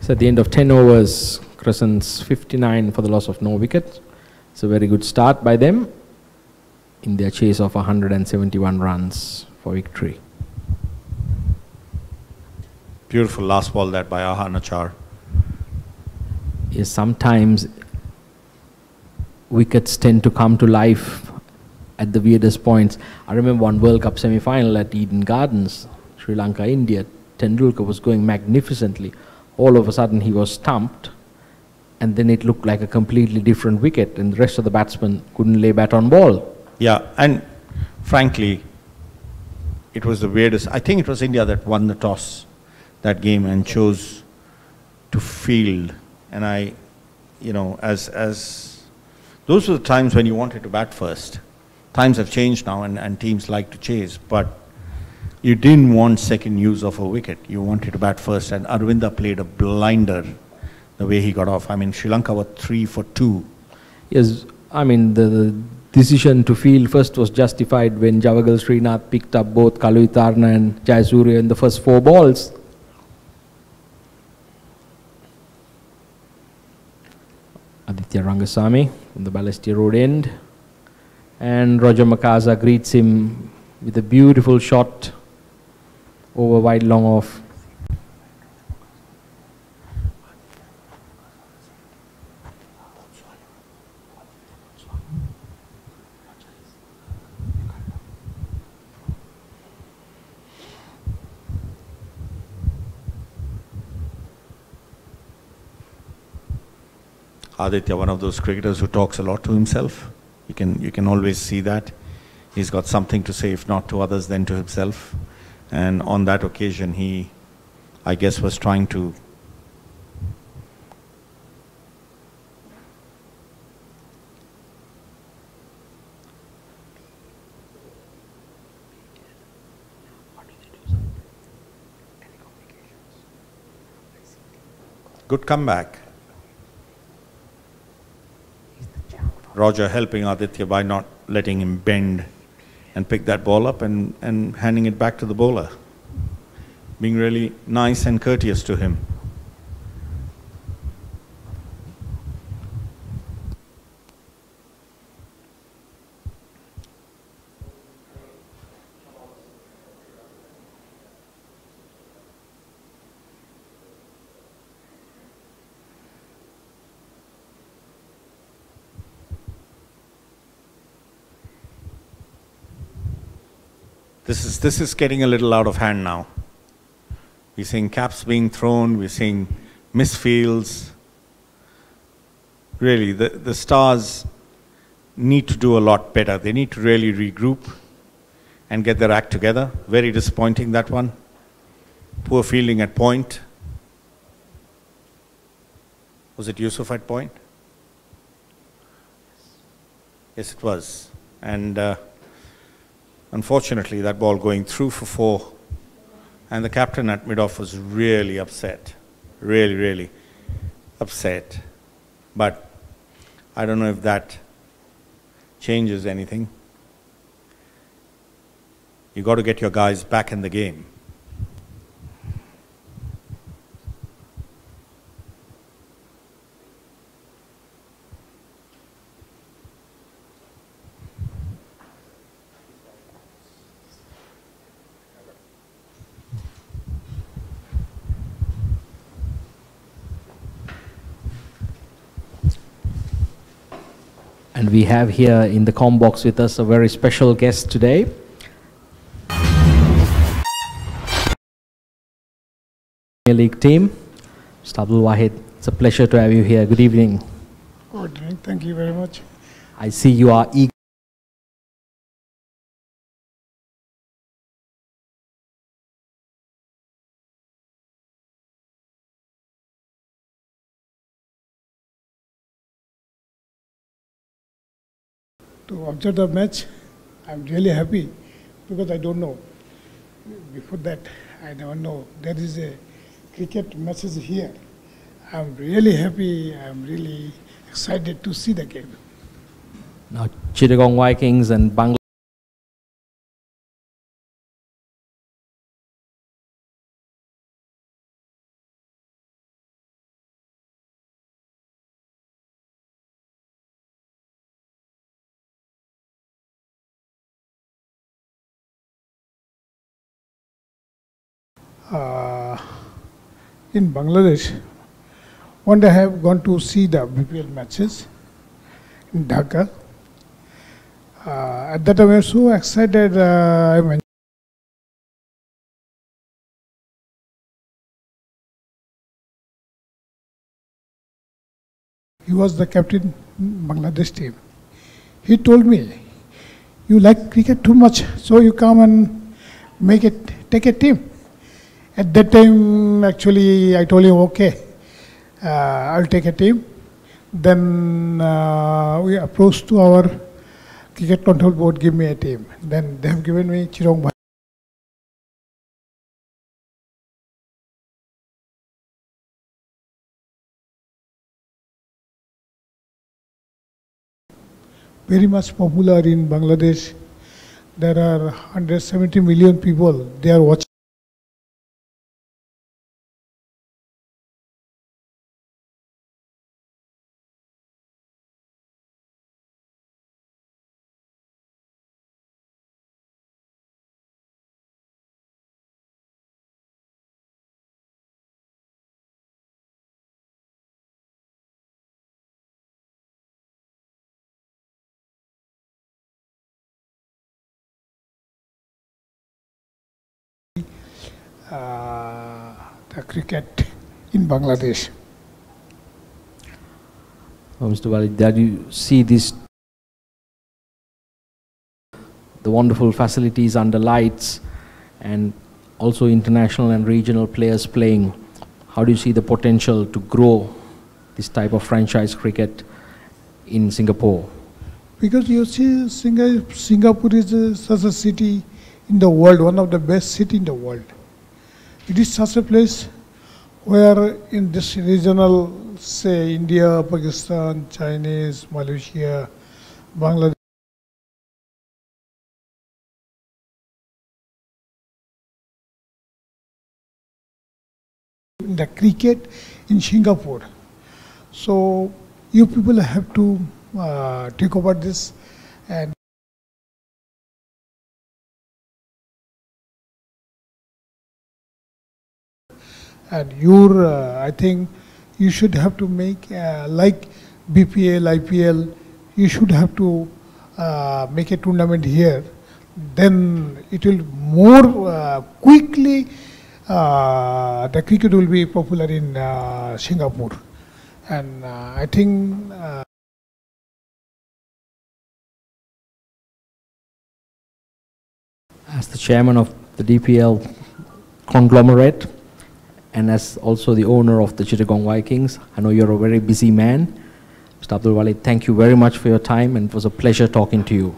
So at the end of 10 overs, Crescents 59 for the loss of no wickets. It's a very good start by them in their chase of 171 runs for victory. Beautiful last ball that by Ahanachar. Yes, sometimes wickets tend to come to life at the weirdest points. I remember one World Cup semi-final at Eden Gardens, Sri Lanka, India. Tendulkar was going magnificently. All of a sudden he was stumped, and then it looked like a completely different wicket, and the rest of the batsmen couldn't lay bat on ball. Yeah, and frankly, it was the weirdest. I think it was India that won the toss that game and chose to field. And as those were the times when you wanted to bat first. Times have changed now, and teams like to chase, but you didn't want second use of a wicket. You wanted to bat first, and Arvinda played a blinder the way he got off. I mean, Sri Lanka were 3 for 2. Yes, I mean, the decision to field first was justified when Javagal Srinath picked up both Kaluvitarna and Jayasuriya in the first 4 balls. Aditya Rangasamy from the Balestier Road end. And Roger Makasa greets him with a beautiful shot over wide long off. Aditya, one of those cricketers who talks a lot to himself. You can always see that. He's got something to say, if not to others, then to himself. And on that occasion, he, I guess, was trying to good comeback. Roger helping Aditya by not letting him bend and pick that ball up and handing it back to the bowler. Being really nice and courteous to him. This is getting a little out of hand now. We're seeing caps being thrown, we're seeing misfields. Really, the Stars need to do a lot better. They need to really regroup and get their act together. Very disappointing, that one. Poor fielding at point. Was it Yusuf at point? Yes, it was. And unfortunately, that ball going through for 4. And the captain at mid-off was really upset. Really, really upset. But I don't know if that changes anything. You got to get your guys back in the game. And we have here in the comm box with us a very special guest today. Premier League team, Mr. Abdul Wahid. It's a pleasure to have you here. Good evening. Good evening. Thank you very much. I see you are eager To observe the match. I'm really happy because I don't know. Before that, I never know. There is a cricket message here. I'm really happy. I'm really excited to see the game. Now, Chittagong Vikings and Bangladesh. In Bangladesh, one day I have gone to see the BPL matches in Dhaka. At that time, I was so excited. He was the captain in Bangladesh team. He told me, "You like cricket too much, so you come and take a team." At that time, actually, I told him, "Okay, I'll take a team." Then we approached to our cricket control board, give me a team. Then they have given me Chirong. Very much popular in Bangladesh. There are 170 million people. They are watching. The cricket in Bangladesh. Mr. Walid, did you see the wonderful facilities under lights and also international and regional players playing? How do you see the potential to grow this type of franchise cricket in Singapore? Because you see, Singapore is such a city in the world, one of the best cities in the world. It is such a place where in this regional, say India, Pakistan, Chinese, Malaysia, Bangladesh, the cricket in Singapore. So you people have to take over this and I think you should have to make like BPL, IPL, you should have to make a tournament here. Then it will more quickly, the cricket will be popular in Singapore. And I think as the chairman of the DPL conglomerate and as also the owner of the Chittagong Vikings, I know you're a very busy man. Mr. Abdul Walid, thank you very much for your time, and it was a pleasure talking to you.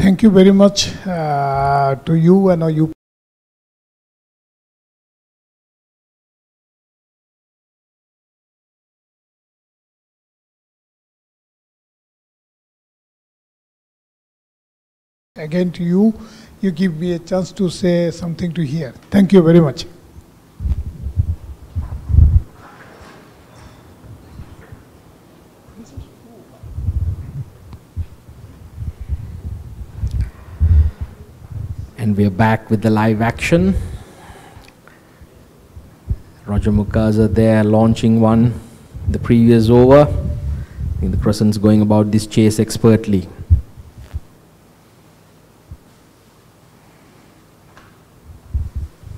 thank you very much to you and you. Again to you, you give me a chance to say something to hear. Thank you very much. And we're back with the live action. Roger Mukaza there launching one the previous over. I think the Crescents going about this chase expertly.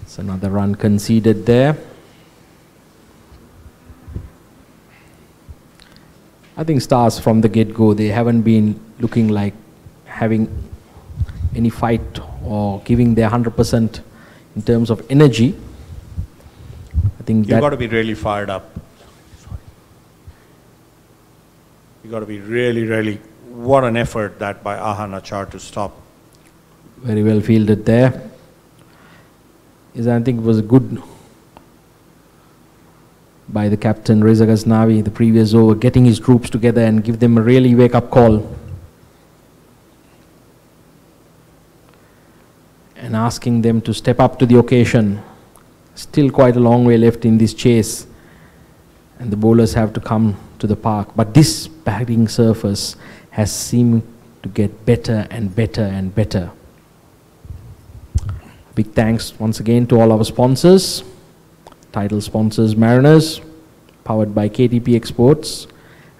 It's another run conceded there. I think Stars from the get-go, they haven't been looking like having any fight or giving their 100% in terms of energy. I think You've got to be really fired up. You've got to be really, what an effort that by Ahan Achar to stop Very well fielded there. Yes, I think it was good by the captain Reza Ghaznavi the previous over, getting his troops together and give them a really wake-up call. And asking them to step up to the occasion. Still quite a long way left in this chase. And the bowlers have to come to the park. But this batting surface has seemed to get better and better and better. Big thanks once again to all our sponsors. Title sponsors Mariners, powered by KTP Exports.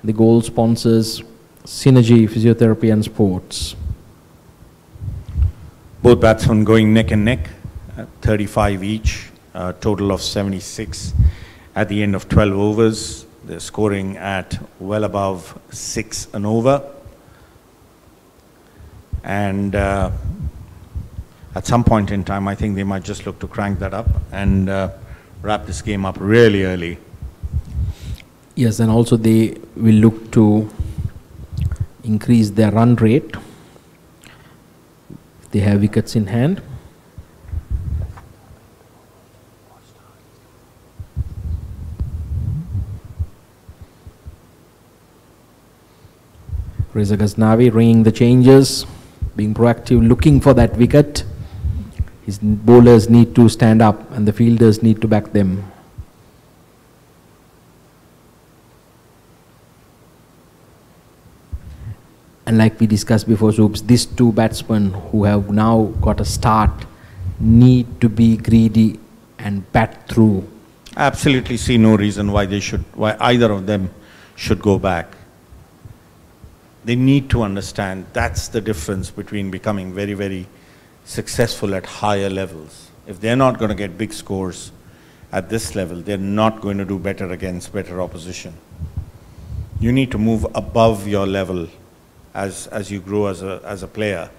The gold sponsors Synergy Physiotherapy and Sports. Both batsmen going neck and neck, 35 each, a total of 76 at the end of 12 overs. They're scoring at well above 6 an over. And at some point in time, I think they might just look to crank that up and wrap this game up really early. Yes, and also they will look to increase their run rate. They have wickets in hand. Reza Ghaznavi ringing the changes, being proactive, looking for that wicket. His bowlers need to stand up and the fielders need to back them. And like we discussed before, Soups, these two batsmen who have now got a start need to be greedy and bat through. Absolutely see no reason why either of them should go back. They need to understand that's the difference between becoming very, very successful at higher levels. If they're not going to get big scores at this level, they're not going to do better against better opposition. You need to move above your level as you grow as a player.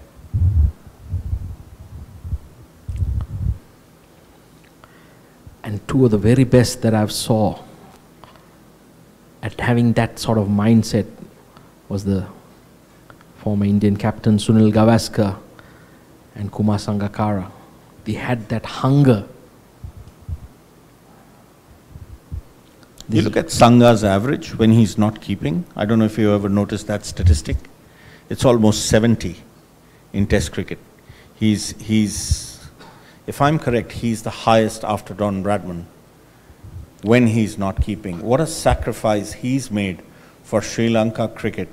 And two of the very best that I've saw at having that sort of mindset was the former Indian captain Sunil Gavaskar and Kumar Sangakkara. They had that hunger. You look at Sanga's average when he's not keeping. I don't know if you ever noticed that statistic. It's almost 70 in Test cricket. He's, if I'm correct, he's the highest after Don Bradman when he's not keeping. What a sacrifice he's made for Sri Lanka cricket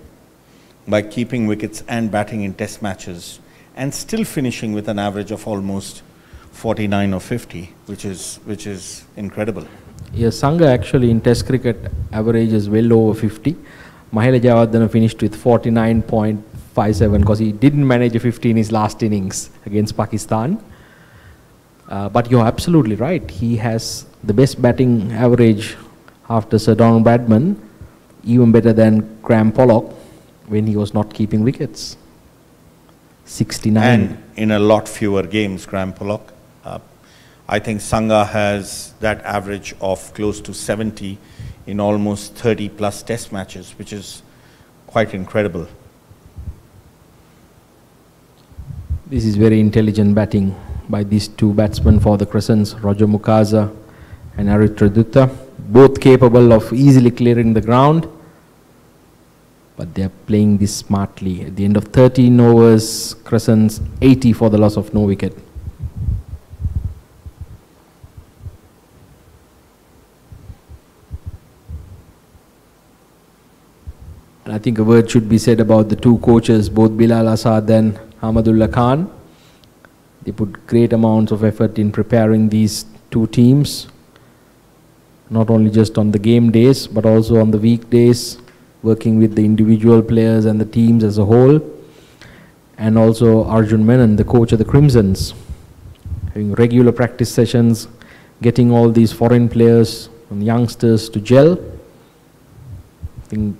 by keeping wickets and batting in Test matches and still finishing with an average of almost 49 or 50, which is incredible. Yes, Sanga actually in Test cricket averages well over 50. Mahela Jayawardena finished with 49.57 because he didn't manage a 50 in his last innings against Pakistan. But you're absolutely right. He has the best batting average after Sir Donald Bradman, even better than Graham Pollock when he was not keeping wickets. 69. And in a lot fewer games, Graham Pollock. I think Sanga has that average of close to 70 in almost 30 plus Test matches, which is quite incredible. This is very intelligent batting by these two batsmen for the Crescents, Roger Mukasa and Aritra Dutta, both capable of easily clearing the ground, but they are playing this smartly. At the end of 13 overs, Crescents 80 for the loss of no wicket. And I think a word should be said about the two coaches, both Bilal Asad and Ahmadullah Khan. They put great amounts of effort in preparing these two teams, not only just on the game days, but also on the weekdays, working with the individual players and the teams as a whole. And also Arjun Menon, the coach of the Crimsons, having regular practice sessions, getting all these foreign players and youngsters to gel. I think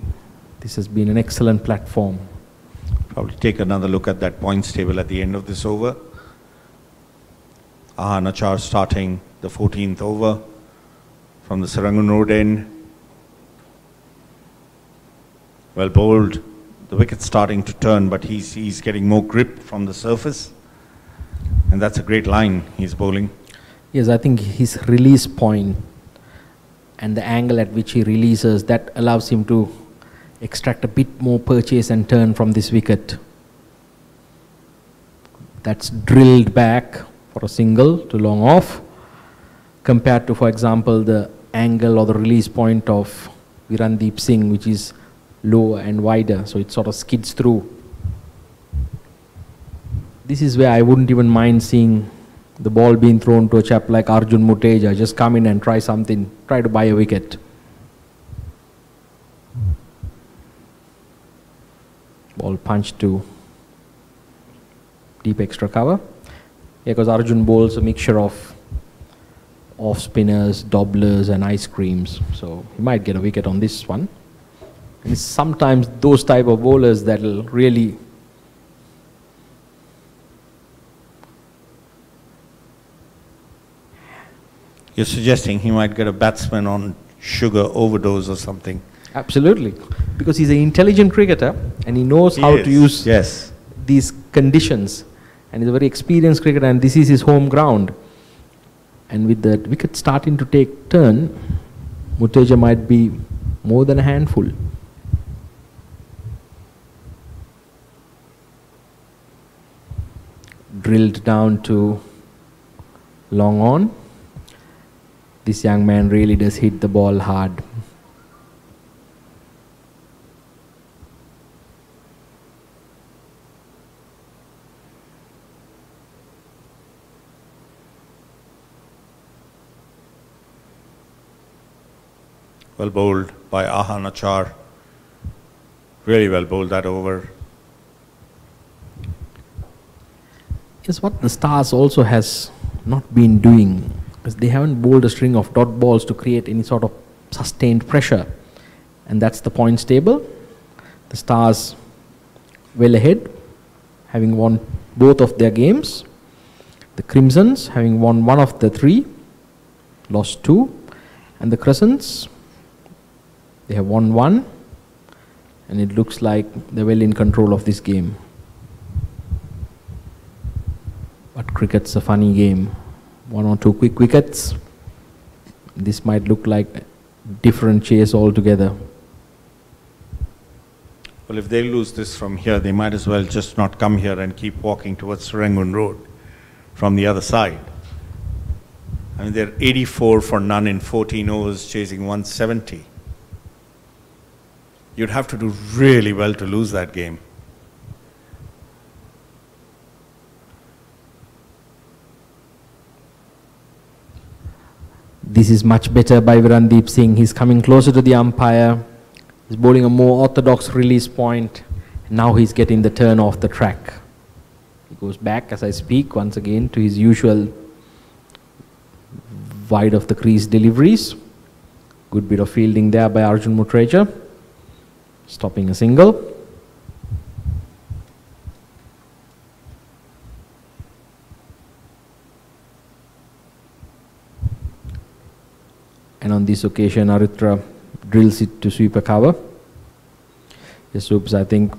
this has been an excellent platform. Probably take another look at that points table at the end of this over. Ahan Achar starting the 14th over from the Serangoon Road end. Well bowled. The wicket's starting to turn, but he's getting more grip from the surface. And that's a great line he's bowling. Yes, I think his release point and the angle at which he releases, that allows him to extract a bit more purchase and turn from this wicket. That's drilled back for a single to long off, compared to, for example, the angle or the release point of Virandeep Singh, which is lower and wider, so it sort of skids through. This is where I wouldn't even mind seeing the ball being thrown to a chap like Arjun Muteja. Just come in and try something, try to buy a wicket. Ball punched to deep extra cover. Yeah, because Arjun bowls a mixture of off spinners, dobblers and ice creams. So he might get a wicket on this one. And it's sometimes those type of bowlers that will really You're suggesting he might get a batsman on sugar overdose or something. Absolutely, because he's an intelligent cricketer and he knows how to use these conditions, and he's a very experienced cricketer, and this is his home ground. And with the wicket starting to take turn, Muteja might be more than a handful. Drilled down to long on. This young man really does hit the ball hard. Well bowled by Ahan Achar. Really well bowled that over. Yes, what the Stars also has not been doing is they haven't bowled a string of dot balls to create any sort of sustained pressure. And that's the points table. The Stars well ahead, having won both of their games. The Crimsons having won one of the three, lost two. And the Crescents, they have won one. And it looks like they're well in control of this game. But cricket's a funny game. One or two quick wickets. This might look like a different chase altogether. Well, if they lose this from here, they might as well just not come here and keep walking towards Serangoon Road from the other side. I mean, they're 84 for none in 14 overs, chasing 170. You'd have to do really well to lose that game. This is much better by Virandeep Singh. He's coming closer to the umpire. He's bowling a more orthodox release point. Now he's getting the turn off the track. He goes back as I speak once again to his usual wide of the crease deliveries. Good bit of fielding there by Arjun Muteja. Stopping a single. And on this occasion, Aritra drills it to sweep a cover. Yes, Oops, I think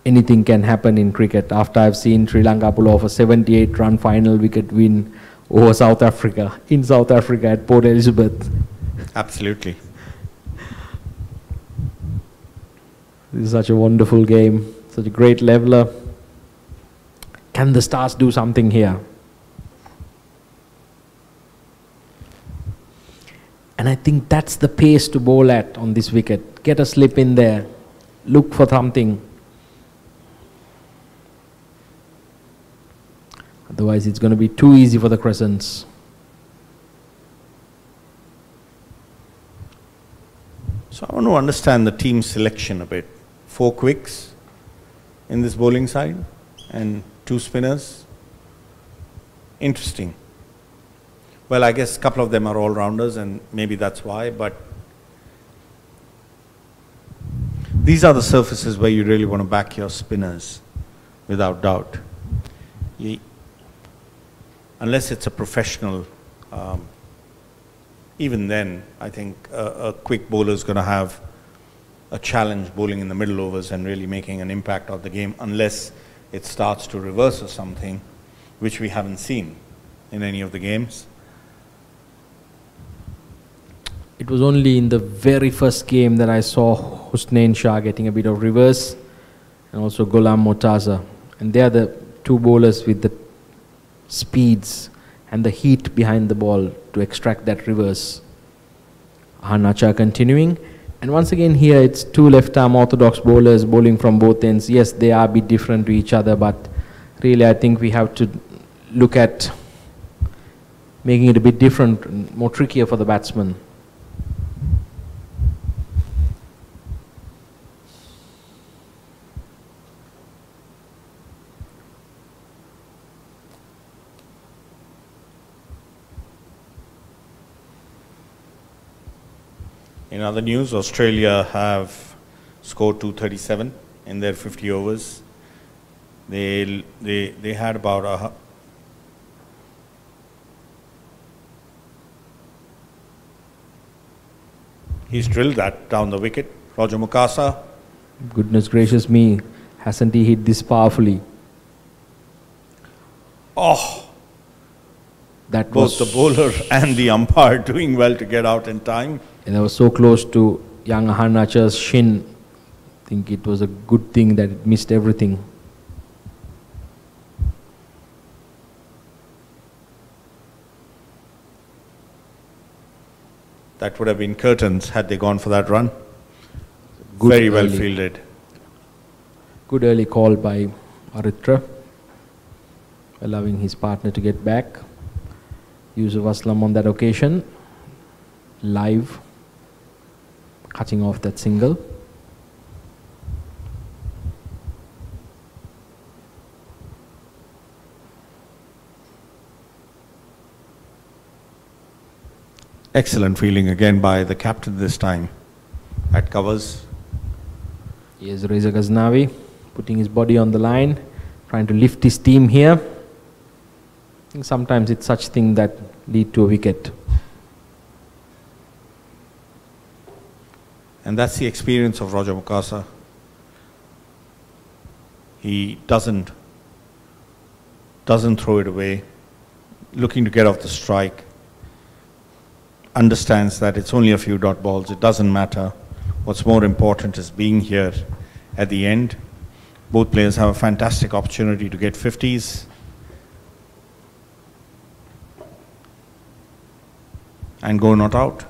anything can happen in cricket. After I've seen Sri Lanka pull off a 78-run final wicket win over South Africa, in South Africa at Port Elizabeth. Absolutely. This is such a wonderful game, such a great leveler. Can the Stars do something here? And I think that's the pace to bowl at on this wicket. Get a slip in there, look for something. Otherwise it's going to be too easy for the Crescents. So I want to understand the team selection a bit. 4 quicks in this bowling side and 2 spinners. Interesting. Well, I guess a couple of them are all-rounders and maybe that's why, but these are the surfaces where you really want to back your spinners, without doubt. Unless it's a professional, even then, I think a quick bowler is going to have a challenge bowling in the middle overs and really making an impact of the game, unless it starts to reverse or something, which we haven't seen in any of the games. It was only in the very first game that I saw Husnain Shah getting a bit of reverse, and also Ghulam Mortaza. And they are the two bowlers with the speeds and the heat behind the ball to extract that reverse. Hanacha continuing. And once again here it's two left-arm orthodox bowlers bowling from both ends. Yes, they are a bit different to each other, but really I think we have to look at making it a bit different, more trickier for the batsman. In other news, Australia have scored 237 in their 50 overs. They had about he's drilled that down the wicket. Roger Mukasa. Goodness gracious me, hasn't he hit this powerfully? Oh, that both was the bowler and the umpire doing well to get out in time. And I was so close to young Hanacha's shin. I think it was a good thing that it missed everything. That would have been curtains had they gone for that run. Good Very well early. fielded. Good early call by Aritra, allowing his partner to get back. Yusuf Aslam on that occasion, live, cutting off that single. Excellent fielding again by the captain this time at covers. Here's Reza Ghaznavi putting his body on the line, trying to lift his team here. I think sometimes it's such thing that lead to a wicket. And that's the experience of Roger Mukasa. He doesn't throw it away, looking to get off the strike. Understands that it's only a few dot balls, it doesn't matter. What's more important is being here at the end. Both players have a fantastic opportunity to get 50s. And go not out.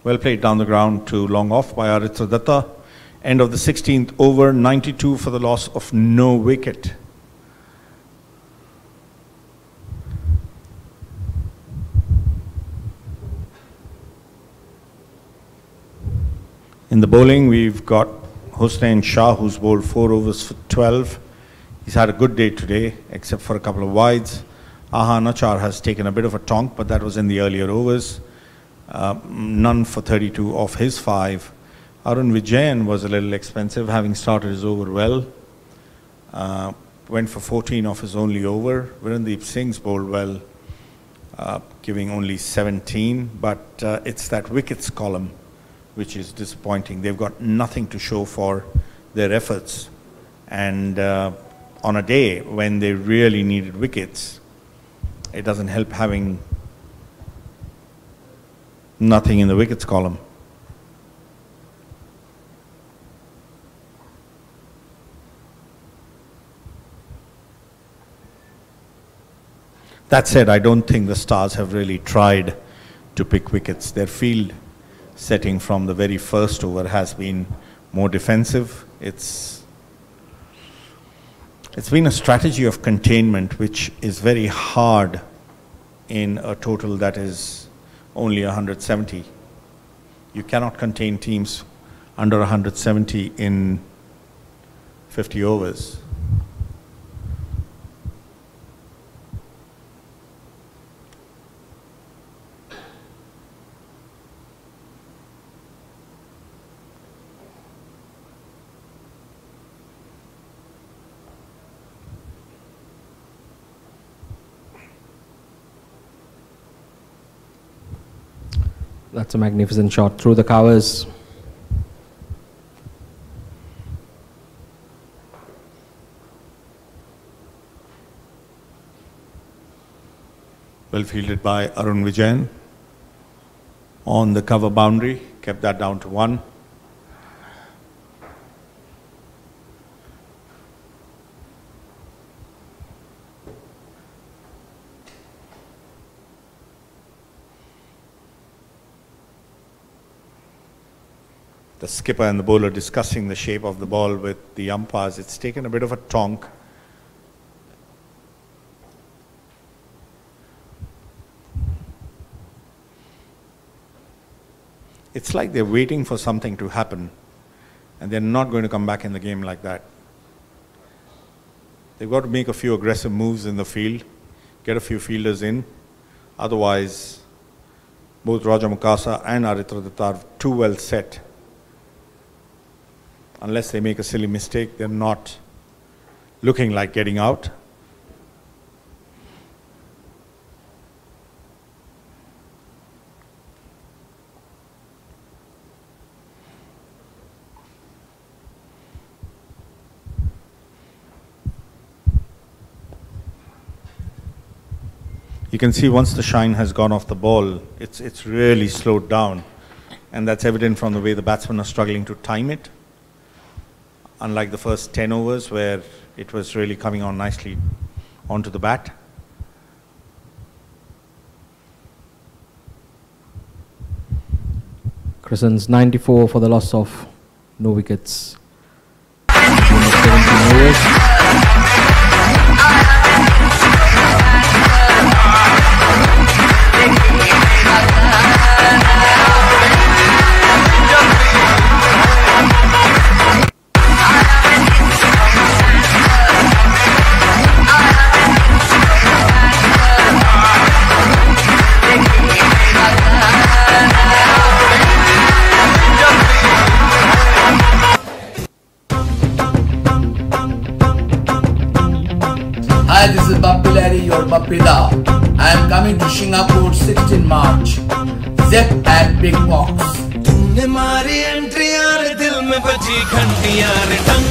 Well played down the ground to long off by Aritra Datta. End of the 16th over, 92 for the loss of no wicket. In the bowling, we've got Husnain Shah, who's bowled 4 overs for 12. He's had a good day today, except for a couple of wides. Aha Nachar has taken a bit of a tonk, but that was in the earlier overs. None for 32 off his 5. Arun Vijayan was a little expensive, having started his over well. Went for 14 off his only over. Virendeep Singh's bowled well, giving only 17. But it's that wickets column which is disappointing. They've got nothing to show for their efforts. And on a day when they really needed wickets, it doesn't help having nothing in the wickets column. That said, I don't think the Stars have really tried to pick wickets. Their field setting from the very first over has been more defensive. It's been a strategy of containment which is very hard in a total that is only 170. You cannot contain teams under 170 in 50 overs. That's a magnificent shot through the covers. Well fielded by Arun Vijayan. On the cover boundary, kept that down to 1. The skipper and the bowler discussing the shape of the ball with the umpires. It's taken a bit of a tonk. It's like they're waiting for something to happen and they're not going to come back in the game like that. They've got to make a few aggressive moves in the field, get a few fielders in. Otherwise, both Raja Mukasa and Aritra Datta are too well set. Unless they make a silly mistake, they're not looking like getting out. You can see once the shine has gone off the ball, it's really slowed down. And that's evident from the way the batsmen are struggling to time it. Unlike the first 10 overs where it was really coming on nicely onto the bat. Crescents 94 for the loss of no wickets. 17 overs. Hi, this is Bappy Larry, your Bappida. I am coming to Singapore 16 March. Zep at Big Box. तूने मारी entry यार दिल में बजी घंटी यार टंग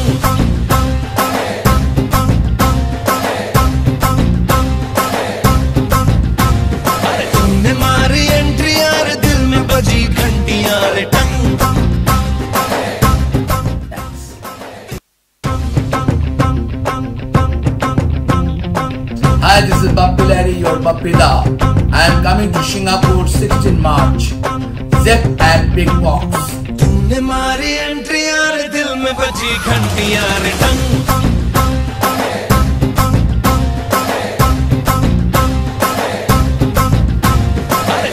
तूने मारी एंट्री यार दिल में बजी घंटी यार टंग Hi, this is Bappy Larry, your Bappida. I am coming to Singapore 16 March. Zep at Big Box. तूने मारी एंट्री यार दिल में बजी घंटी यार टंग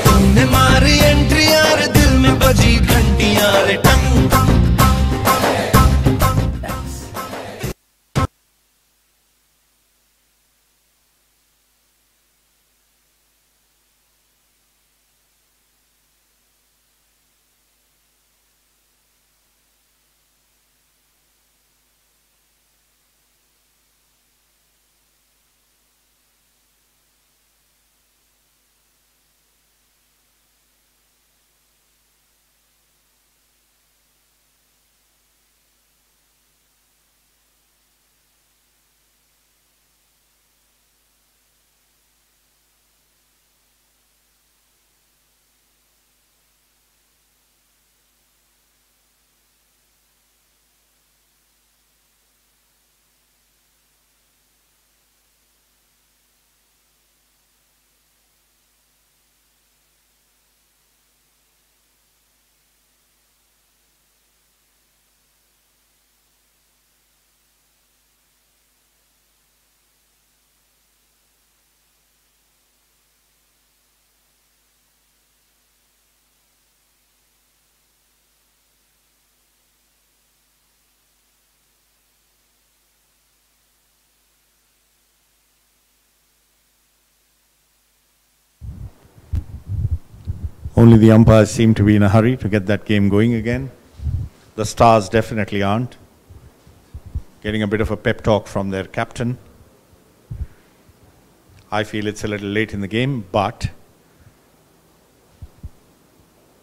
तूने मारी एंट्री यार दिल में बजी घंटी यार टंग Only the umpires seem to be in a hurry to get that game going again. The Stars definitely aren't. Getting a bit of a pep talk from their captain. I feel it's a little late in the game, but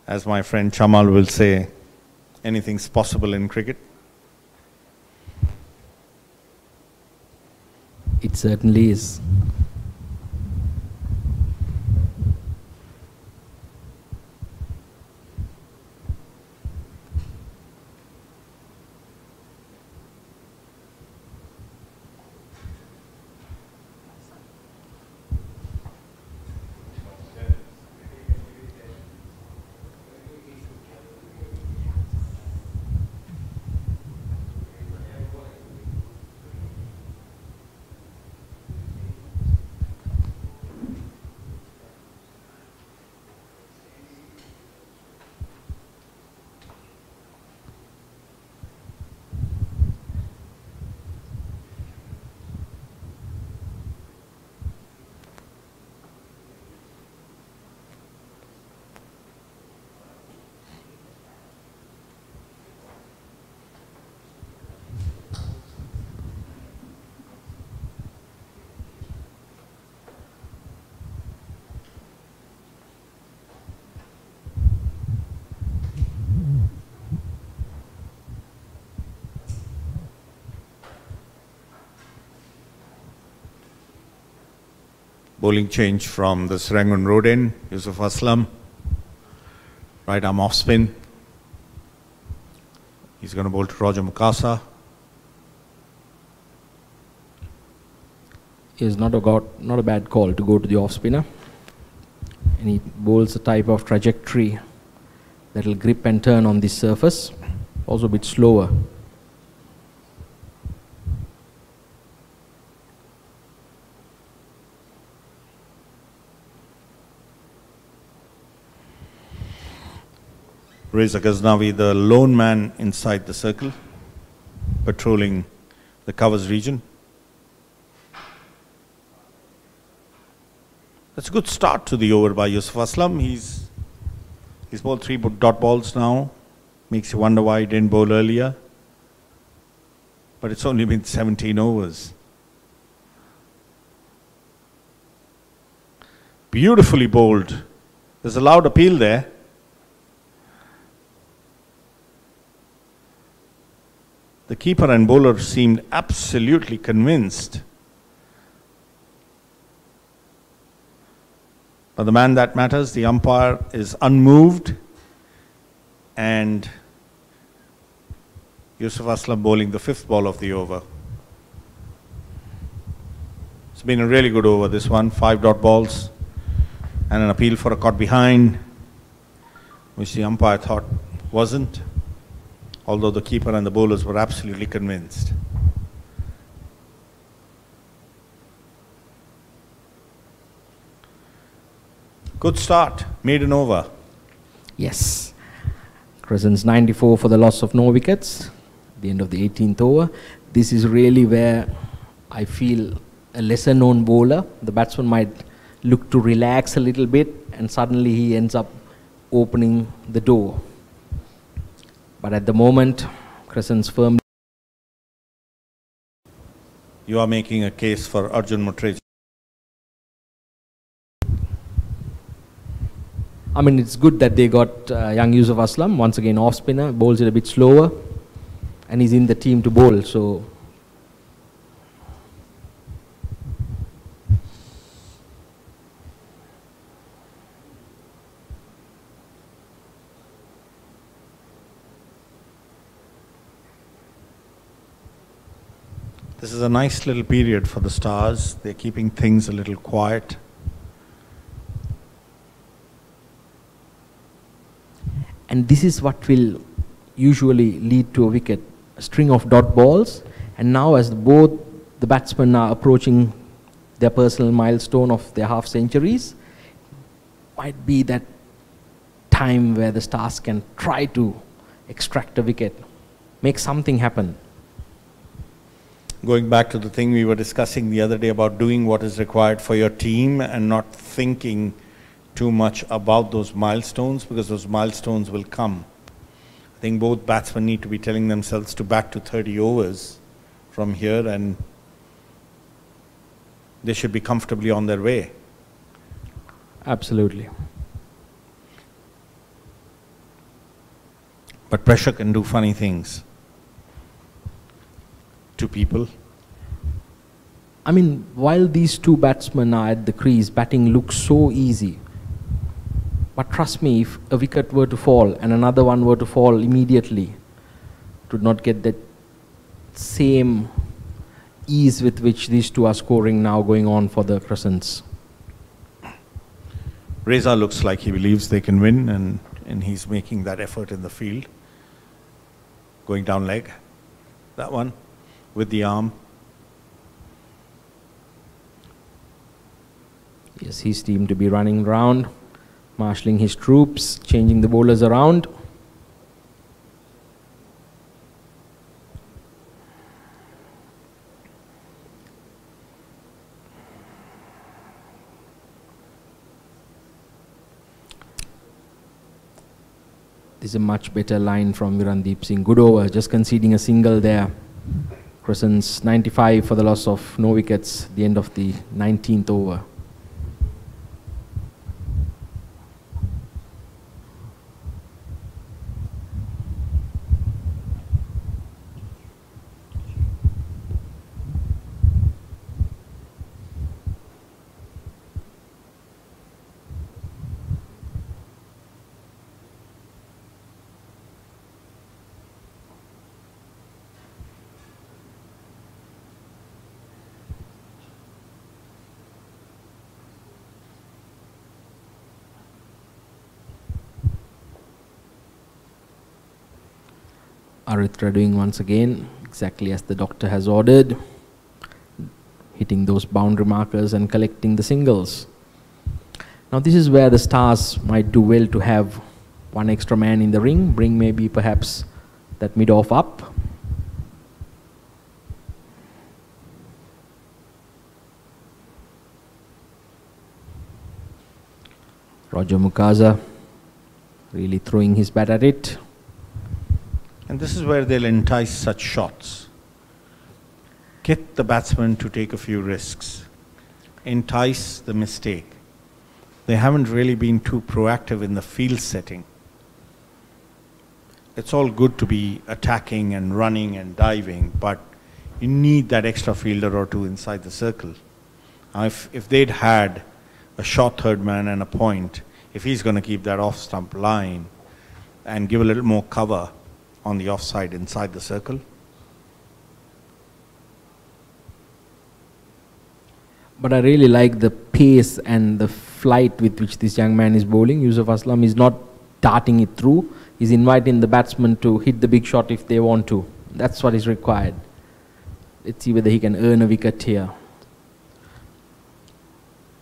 as my friend Chamal will say, anything's possible in cricket. It certainly is. Bowling change from the Serangoon Road end. Yusuf Aslam, right arm off spin. He's going to bowl to Roger Mukasa. Is not a bad call to go to the off spinner, and he bowls a type of trajectory that will grip and turn on this surface, also a bit slower. Reza Ghaznavi, the lone man inside the circle, patrolling the covers region. That's a good start to the over by Yusuf Aslam. He's bowled 3 dot balls now. Makes you wonder why he didn't bowl earlier. But it's only been 17 overs. Beautifully bowled. There's a loud appeal there. The keeper and bowler seemed absolutely convinced. But the man that matters, the umpire, is unmoved, and Yusuf Aslam bowling the 5th ball of the over. It's been a really good over, this one. 5 dot balls and an appeal for a caught behind, which the umpire thought wasn't, although the keeper and the bowlers were absolutely convinced. Good start, maiden over. Yes. Crescents 94 for the loss of no wickets, the end of the 18th over. This is really where I feel a lesser known bowler, the batsman might look to relax a little bit, and suddenly he ends up opening the door. But at the moment, Crescents firmly. You are making a case for Arjun Mutreja. I mean, it's good that they got young Yusuf Aslam, once again off spinner, bowls it a bit slower, and he's in the team to bowl. So this is a nice little period for the Stars. They're keeping things a little quiet. and this is what will usually lead to a wicket, a string of dot balls. And now as both the batsmen are approaching their personal milestone of their half centuries, might be that time where the Stars can try to extract a wicket, make something happen. Going back to the thing we were discussing the other day about doing what is required for your team and not thinking too much about those milestones, because those milestones will come. I think both batsmen need to be telling themselves to bat to 30 overs from here, and they should be comfortably on their way. Absolutely. But pressure can do funny things to people. I mean, while these two batsmen are at the crease, batting looks so easy. But trust me, if a wicket were to fall and another one were to fall immediately, it would not get that same ease with which these two are scoring now going on for the Crescents. Reza looks like he believes they can win, and he's making that effort in the field. Going down leg, that one, with the arm. Yes, he seemed to be running round, marshalling his troops, changing the bowlers around. This is a much better line from Virandeep Singh. Good over, just conceding a single there. Crescents 95 for the loss of no wickets, the end of the 19th over. Aritra doing once again exactly as the doctor has ordered, hitting those boundary markers and collecting the singles. Now this is where the Stars might do well to have one extra man in the ring, bring maybe perhaps that mid-off up. Roger Mukasa really throwing his bat at it. And this is where they'll entice such shots. Get the batsman to take a few risks. Entice the mistake. They haven't really been too proactive in the field setting. It's all good to be attacking and running and diving, but you need that extra fielder or two inside the circle. Now if they'd had a short third man and a point, if he's going to keep that off-stump line and give a little more cover on the offside inside the circle. But I really like the pace and the flight with which this young man is bowling. Yusuf Aslam is not darting it through. He's inviting the batsman to hit the big shot if they want to. That's what is required. Let's see whether he can earn a wicket here.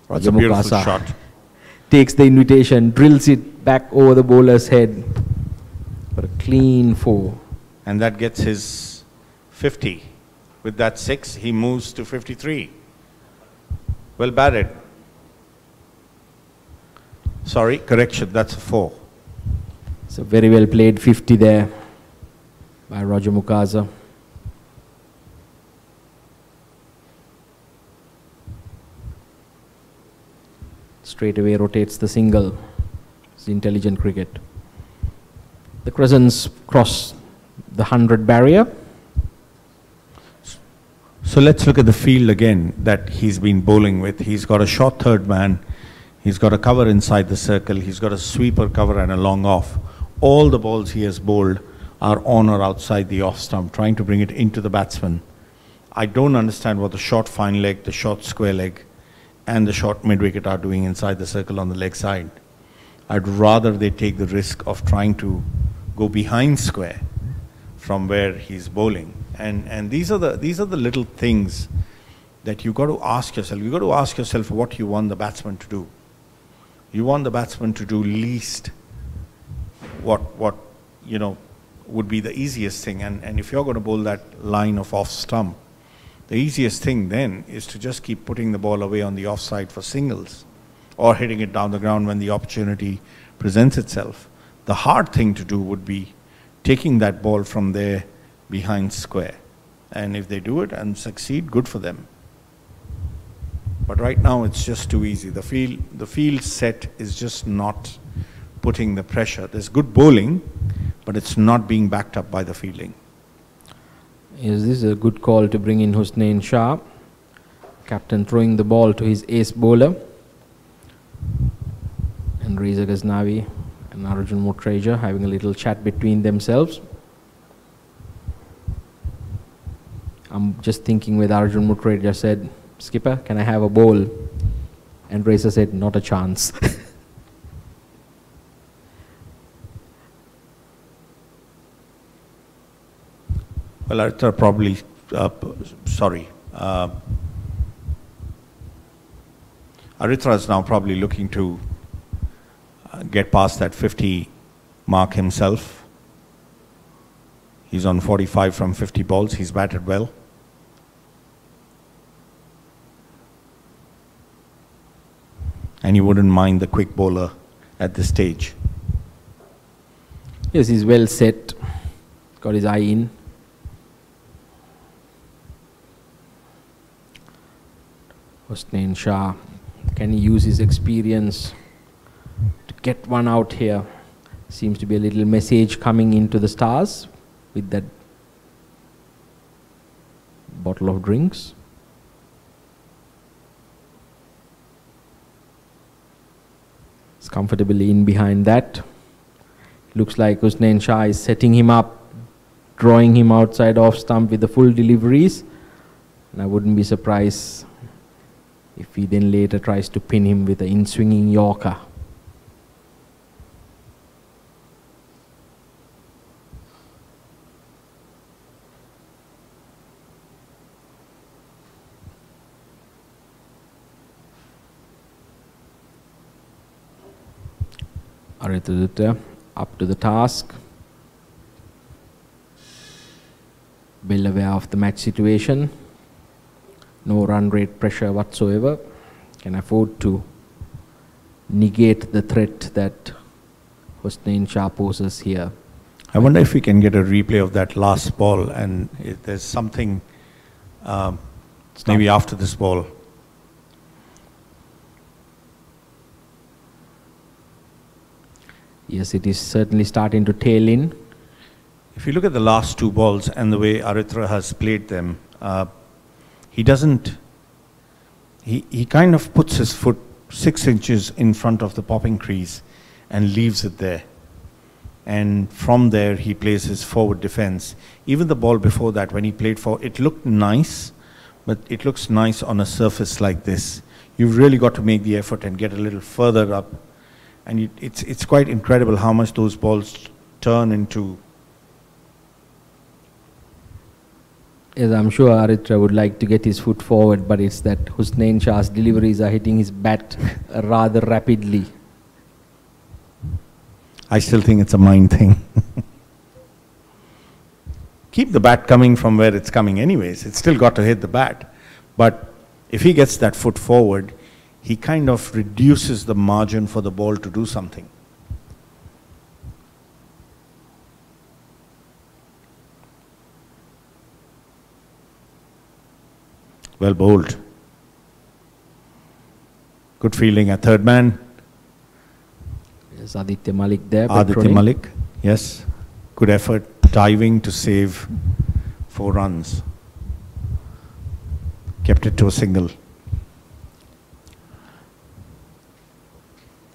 That's a beautiful shot. Takes the invitation, drills it back over the bowler's head for a clean 4. And that gets his 50. With that 6, he moves to 53. Well batted. Sorry, correction, that's a 4. So very well played 50 there by Roger Mukasa. Straight away rotates the single. It's intelligent cricket. The Crescents cross the 100 barrier. So let's look at the field again that he's been bowling with. He's got a short third man. He's got a cover inside the circle. He's got a sweeper cover and a long off. All the balls he has bowled are on or outside the off stump, trying to bring it into the batsman. I don't understand what the short fine leg, the short square leg, and the short mid-wicket are doing inside the circle on the leg side. I'd rather they take the risk of trying to go behind square from where he's bowling. And these are the little things that you got to ask yourself. You got to ask yourself what you want the batsman to do. You want the batsman to do least what you know would be the easiest thing. And if you're going to bowl that line of off stump, the easiest thing then is to just keep putting the ball away on the offside for singles or hitting it down the ground when the opportunity presents itself. The hard thing to do would be taking that ball from there behind square. And if they do it and succeed, good for them. But right now it's just too easy. The field set is just not putting the pressure. There's good bowling, but it's not being backed up by the fielding. Is this a good call to bring in Husnain Shah? Captain throwing the ball to his ace bowler. And Reza Ghaznavi and Arjun Mutreja having a little chat between themselves. I'm just thinking with Arjun Mutreja said, "Skipper, can I have a bowl?" And Reza said, "Not a chance." Well, Aritra probably, Aritra is now probably looking to get past that 50 mark himself. He's on 45 from 50 balls. He's batted well. And he wouldn't mind the quick bowler at this stage. Yes, he's well set. Got his eye in. Husnain Shah, can he use his experience to get one out here? Seems to be a little message coming into the Stars with that bottle of drinks. It's comfortably in behind that. Looks like Husnain Shah is setting him up, drawing him outside off stump with the full deliveries. And I wouldn't be surprised if he then later tries to pin him with an in-swinging Yorker. Aritadutta up to the task. Well aware of the match situation. No run rate pressure whatsoever. Can afford to negate the threat that Hosnain Shah poses here. I wonder if we can get a replay of that last ball, and if there's something maybe after this ball. Yes, it is certainly starting to tail in. If you look at the last two balls and the way Aritra has played them, he doesn't, he kind of puts his foot 6 inches in front of the popping crease and leaves it there. And from there he plays his forward defense. Even the ball before that, when he played for, it looked nice, but it looks nice on a surface like this. You've really got to make the effort and get a little further up. And it's quite incredible how much those balls turn into. Yes, I'm sure Aritra would like to get his foot forward, but it's that Hosnain Shah's deliveries are hitting his bat rather rapidly. I still think it's a mind thing. Keep the bat coming from where it's coming anyways. It's still got to hit the bat. But if he gets that foot forward, he kind of reduces the margin for the ball to do something. Well bowled. Good fielding at third man. Yes, Aditya Malik there. Aditya Malik, yes. Good effort, diving to save 4 runs. Kept it to a single.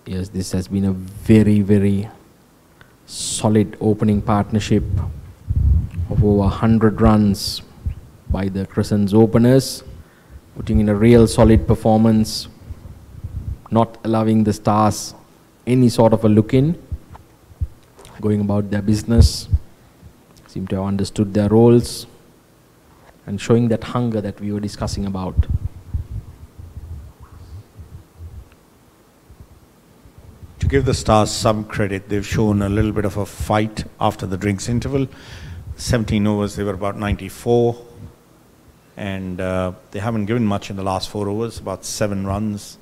Yes, this has been a very, very solid opening partnership of over 100 runs by the Crescents openers, putting in a real solid performance, not allowing the Stars any sort of a look in, going about their business, seem to have understood their roles and showing that hunger that we were discussing about. To give the Stars some credit, they've shown a little bit of a fight after the drinks interval. 17 overs, they were about 94. And they haven't given much in the last 4 overs, about 7 runs,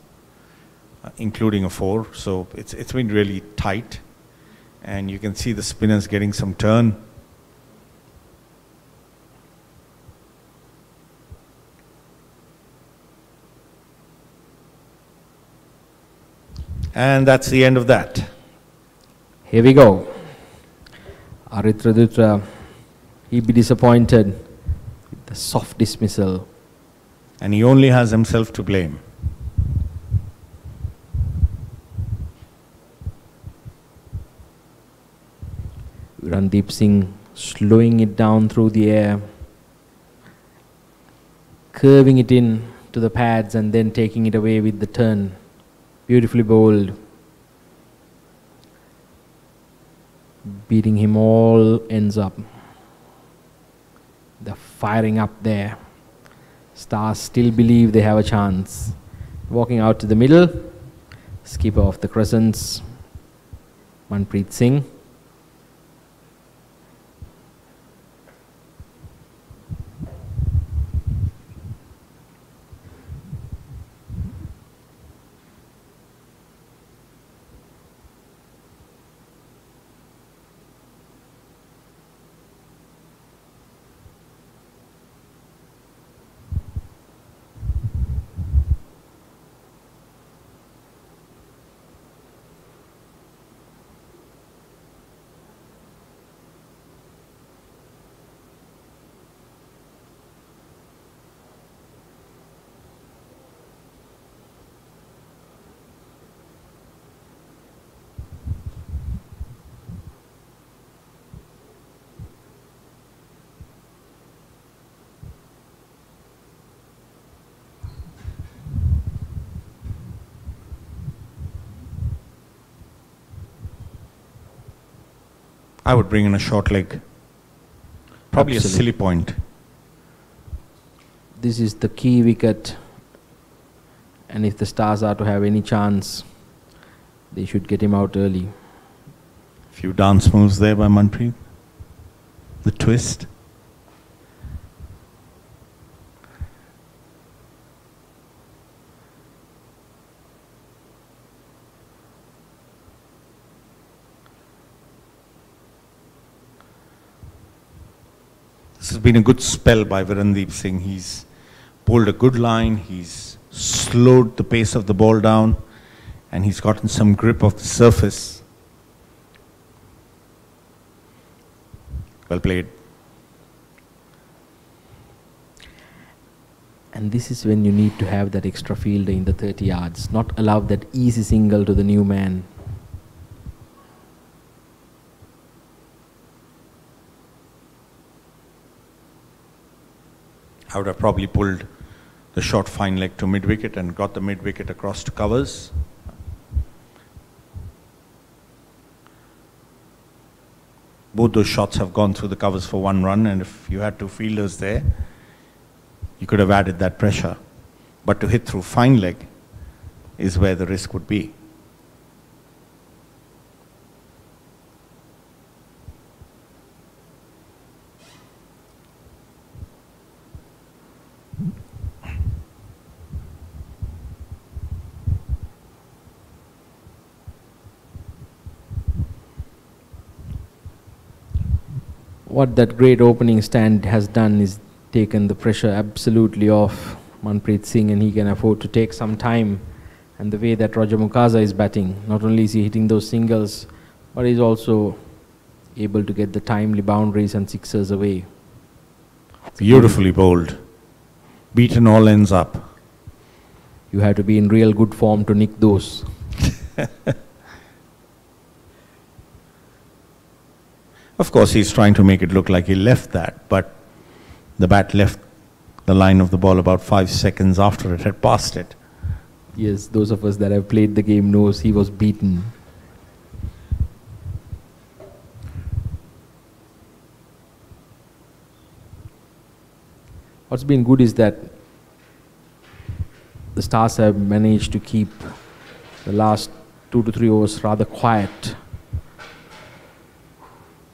including a 4. So it's been really tight. And you can see the spinners getting some turn. And that's the end of that. Here we go. Aritradutta, he'd be disappointed with the soft dismissal. And he only has himself to blame. Randeep Singh slowing it down through the air, curving it in to the pads and then taking it away with the turn. Beautifully bowled. Beating him all ends up. They're firing up there. Stars still believe they have a chance. Walking out to the middle, skipper of the Crescents, Manpreet Singh. I would bring in a short leg. Probably Absolutely. a silly point. This is the key wicket, and if the Stars are to have any chance, they should get him out early. Few dance moves there by Manpreet. The twist. This has been a good spell by Virendeep Singh. He's pulled a good line, he's slowed the pace of the ball down, and he's gotten some grip of the surface. Well played. And this is when you need to have that extra fielder in the 30 yards, not allow that easy single to the new man. I would have probably pulled the short fine leg to mid-wicket and got the mid-wicket across to covers. Both those shots have gone through the covers for 1 run, and if you had 2 fielders there, you could have added that pressure. But to hit through fine leg is where the risk would be. What that great opening stand has done is taken the pressure absolutely off Manpreet Singh, and he can afford to take some time. And the way that Roger Mukasa is batting, not only is he hitting those singles, but he's also able to get the timely boundaries and sixers away. Beautifully bowled. Beaten all ends up. You have to be in real good form to nick those. Of course, he's trying to make it look like he left that, but the bat left the line of the ball about 5 seconds after it had passed it. Yes, those of us that have played the game knows he was beaten. What's been good is that the Stars have managed to keep the last 2 to 3 overs rather quiet,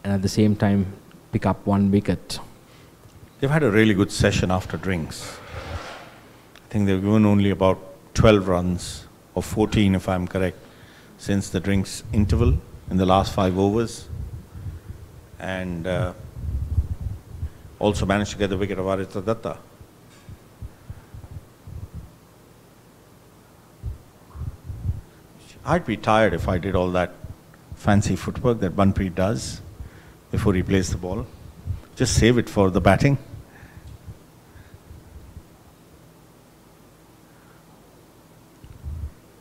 and at the same time pick up 1 wicket. They've had a really good session after drinks. I think they've given only about 12 runs, or 14 if I'm correct, since the drinks interval in the last 5 overs. And also managed to get the wicket of Aditya Datta. I'd be tired if I did all that fancy footwork that Manpreet does before he plays the ball. Just save it for the batting.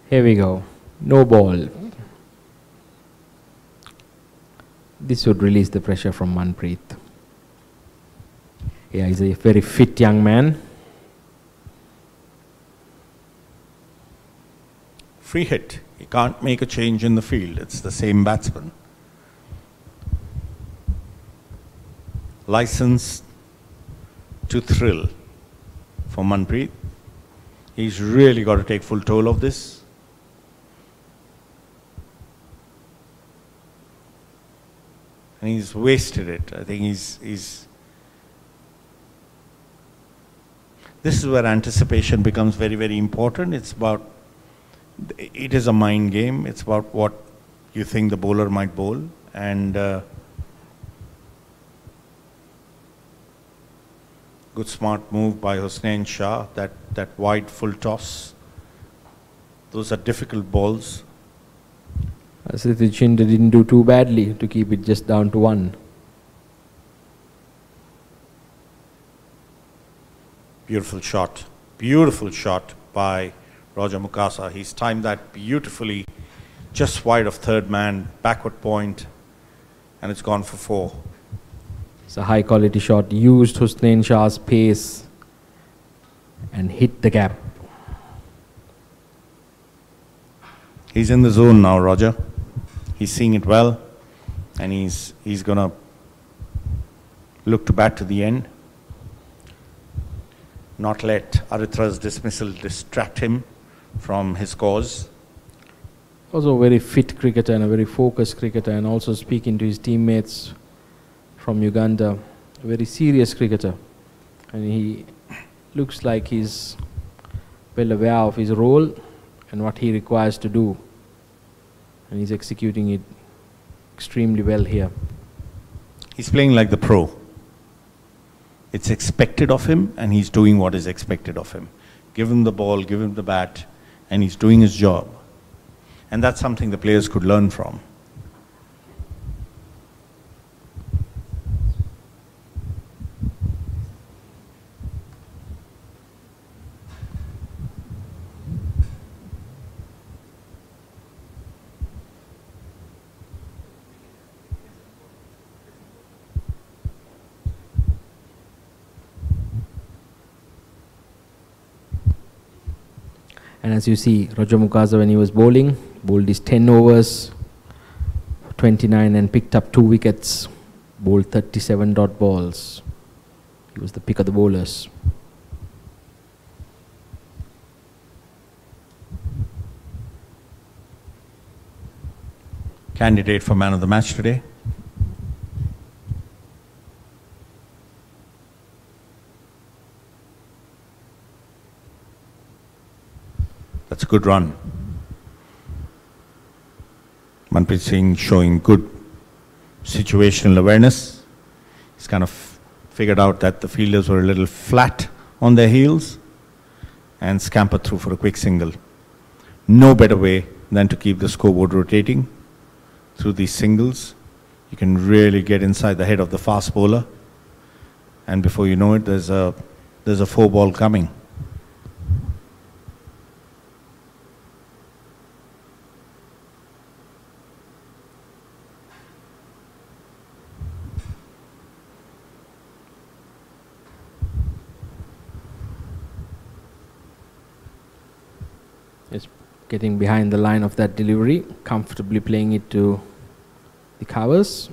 Here we go. No ball. This would release the pressure from Manpreet. Yeah, he's a very fit young man. Free hit. He can't make a change in the field. It's the same batsman. License to thrill for Manpreet. He's really got to take full toll of this. And he's wasted it. I think he's this is where anticipation becomes very, very important. It is a mind game. It's about what you think the bowler might bowl. And good smart move by Hussain Shah, that wide full toss. Those are difficult balls. Sriti Chinda didn't do too badly to keep it just down to 1. Beautiful shot by Roger Mukasa. He's timed that beautifully, just wide of third man, backward point, and it's gone for 4. It's a high quality shot, used Hussain Shah's pace and hit the gap. He's in the zone now, Roger. He's seeing it well, and he's gonna look to bat to the end. Not let Aritra's dismissal distract him from his cause. Also a very fit cricketer and a very focused cricketer, and also speaking to his teammates from Uganda, a very serious cricketer. And he looks like he's well aware of his role and what he requires to do. And he's executing it extremely well here. He's playing like the pro. It's expected of him, and he's doing what is expected of him. Give him the ball, give him the bat, and he's doing his job. And that's something the players could learn from. And as you see, Roger Mukasa, when he was bowling, bowled his 10 overs, 29, and picked up 2 wickets, bowled 37 dot balls. He was the pick of the bowlers. Candidate for man of the match today? That's a good run. Manpreet Singh showing good situational awareness. He's kind of figured out that the fielders were a little flat on their heels and scampered through for a quick single. No better way than to keep the scoreboard rotating through these singles. You can really get inside the head of the fast bowler, and before you know it, there's a 4-ball coming. Just getting behind the line of that delivery, comfortably playing it to the covers.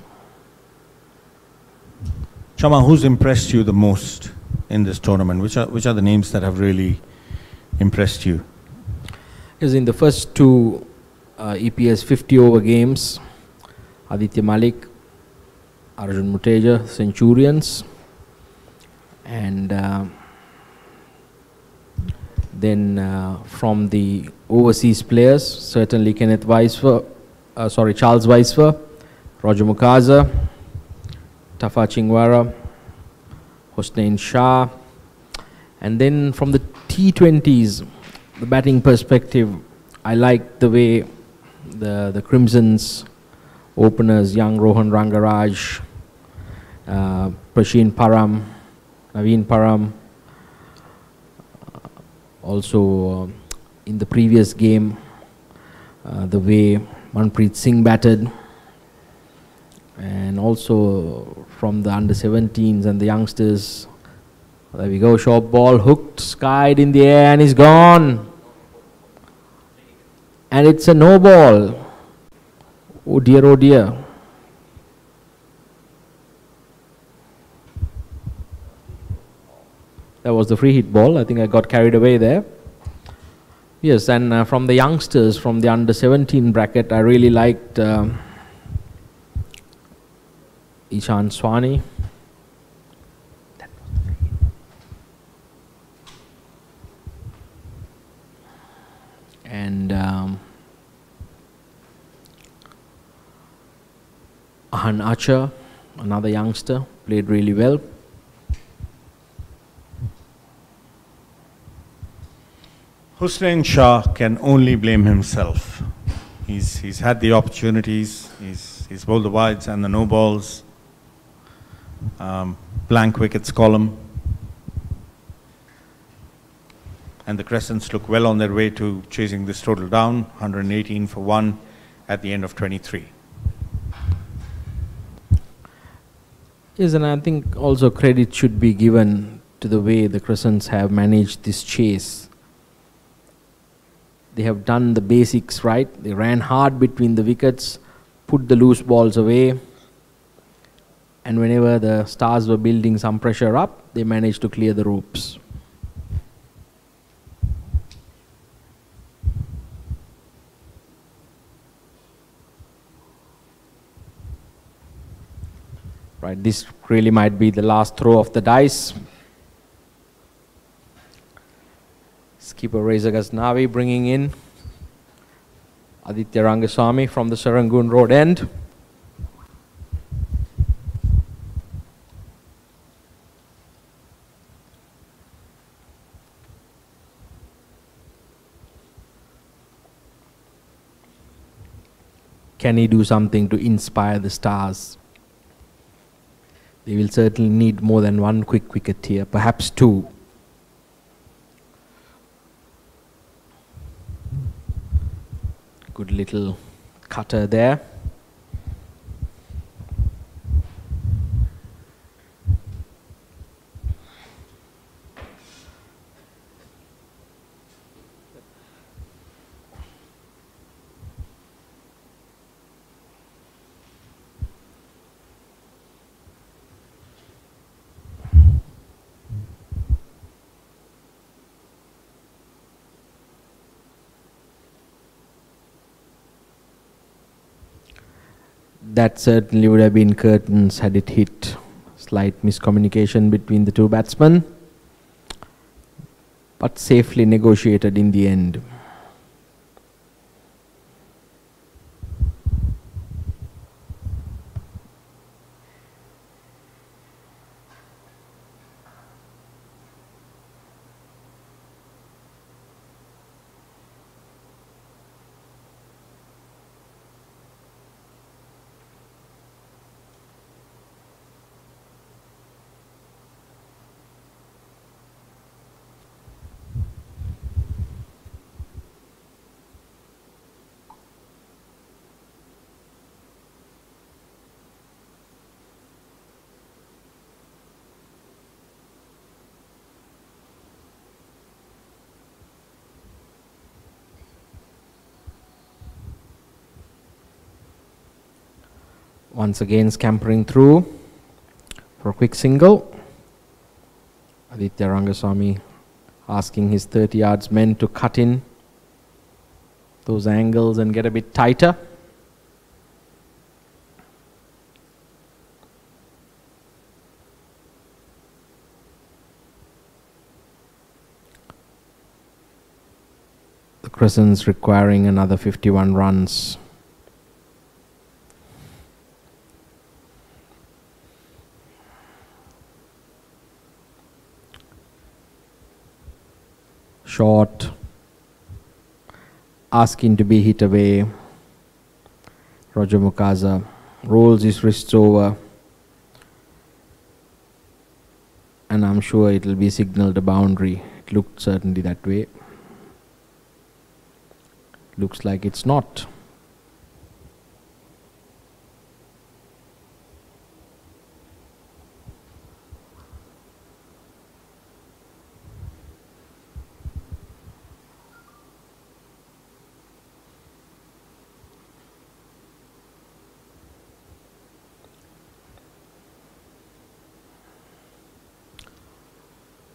Chama, who's impressed you the most in this tournament? Which are the names that have really impressed you? Is in the first 2 EPS 50-over games, Aditya Malik, Arjun Muteja, Centurions, and then from the overseas players, certainly Charles Weisfer, Roger Mukasa, Tafa Chingwara, Hosnain Shah, and then from the T20s, the batting perspective, I like the way the Crimsons openers, young Rohan Rangaraj, Prasheen Param, Naveen Param, also in the previous game, the way Manpreet Singh batted, and also from the under-17s and the youngsters. There we go, short ball, hooked, skied in the air, and he's gone. And it's a no ball. Oh dear, oh dear. That was the free hit ball. I think I got carried away there. Yes, and from the youngsters, from the under-17 bracket, I really liked Ishan Swani. And Ahan Archer, another youngster, played really well. Hussain Shah can only blame himself. He's had the opportunities. He's bowled the wides and the no balls. Blank wickets column. And the Crescents look well on their way to chasing this total down, 118 for 1 at the end of 23. Yes, and I think also credit should be given to the way the Crescents have managed this chase. They have done the basics right. They ran hard between the wickets, put the loose balls away, and whenever the Stars were building some pressure up, they managed to clear the ropes. Right, this really might be the last throw of the dice. Skipper Reza Ghaznavi bringing in Aditya Rangaswamy from the Serangoon Road end. Can he do something to inspire the stars? They will certainly need more than one quick wicket here, perhaps two. Good little cutter there. That certainly would have been curtains had it hit. Slight miscommunication between the two batsmen, but safely negotiated in the end. Once again scampering through for a quick single. Aditya Rangaswamy asking his 30 yards men to cut in those angles and get a bit tighter. The Crescents requiring another 51 runs. Short, asking to be hit away. Roger Mukasa rolls his wrists over, and I'm sure it will be signalled a boundary. It looked certainly that way. Looks like it's not.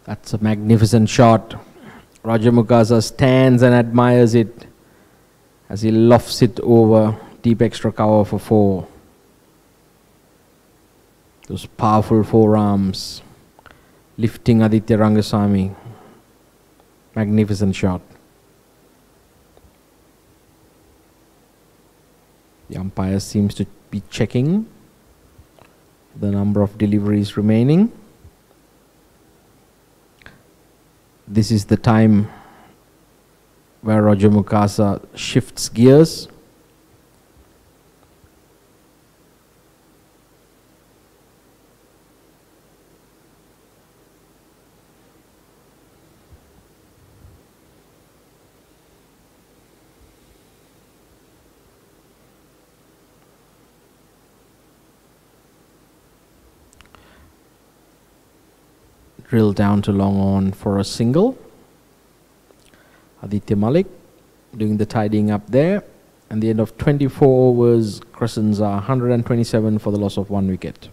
That's a magnificent shot. Roger Mukasa stands and admires it as he lofts it over deep extra cover for 4. Those powerful forearms lifting Aditya Rangaswamy. Magnificent shot. The umpire seems to be checking the number of deliveries remaining. This is the time where Roger Mukasa shifts gears. Drill down to long on for a single. Aditya Malik doing the tidying up there. And the end of 24 overs, Crescents are 127 for the loss of 1 wicket.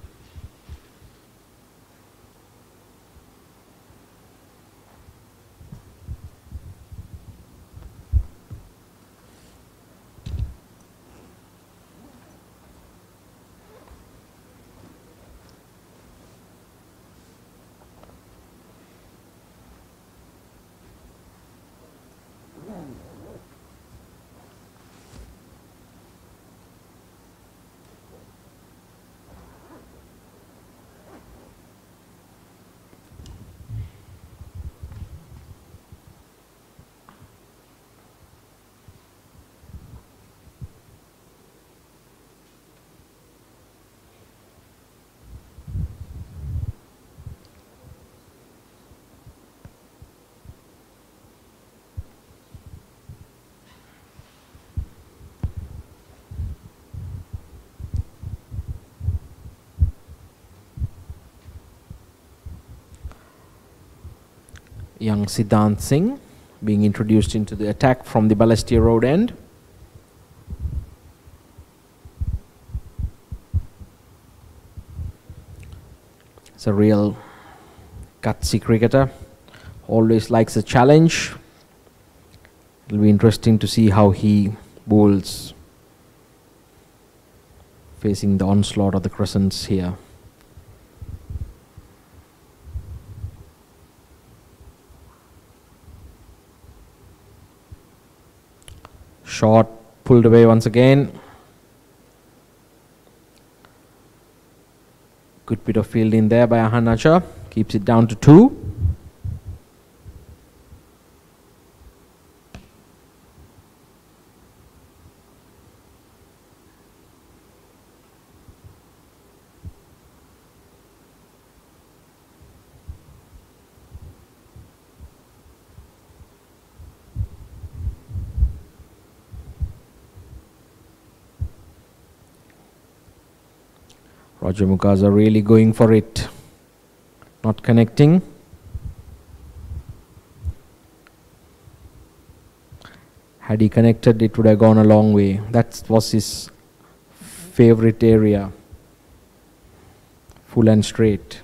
Young Siddhant Singh being introduced into the attack from the Balestier Road end. It's a real gutsy cricketer, always likes a challenge. It'll be interesting to see how he bowls facing the onslaught of the Crescents here. Shot pulled away once again. Good bit of fielding there by Ahanacha. Keeps it down to 2. Roger Mukasa really going for it, not connecting. Had he connected, it would have gone a long way. That was his favorite area, full and straight.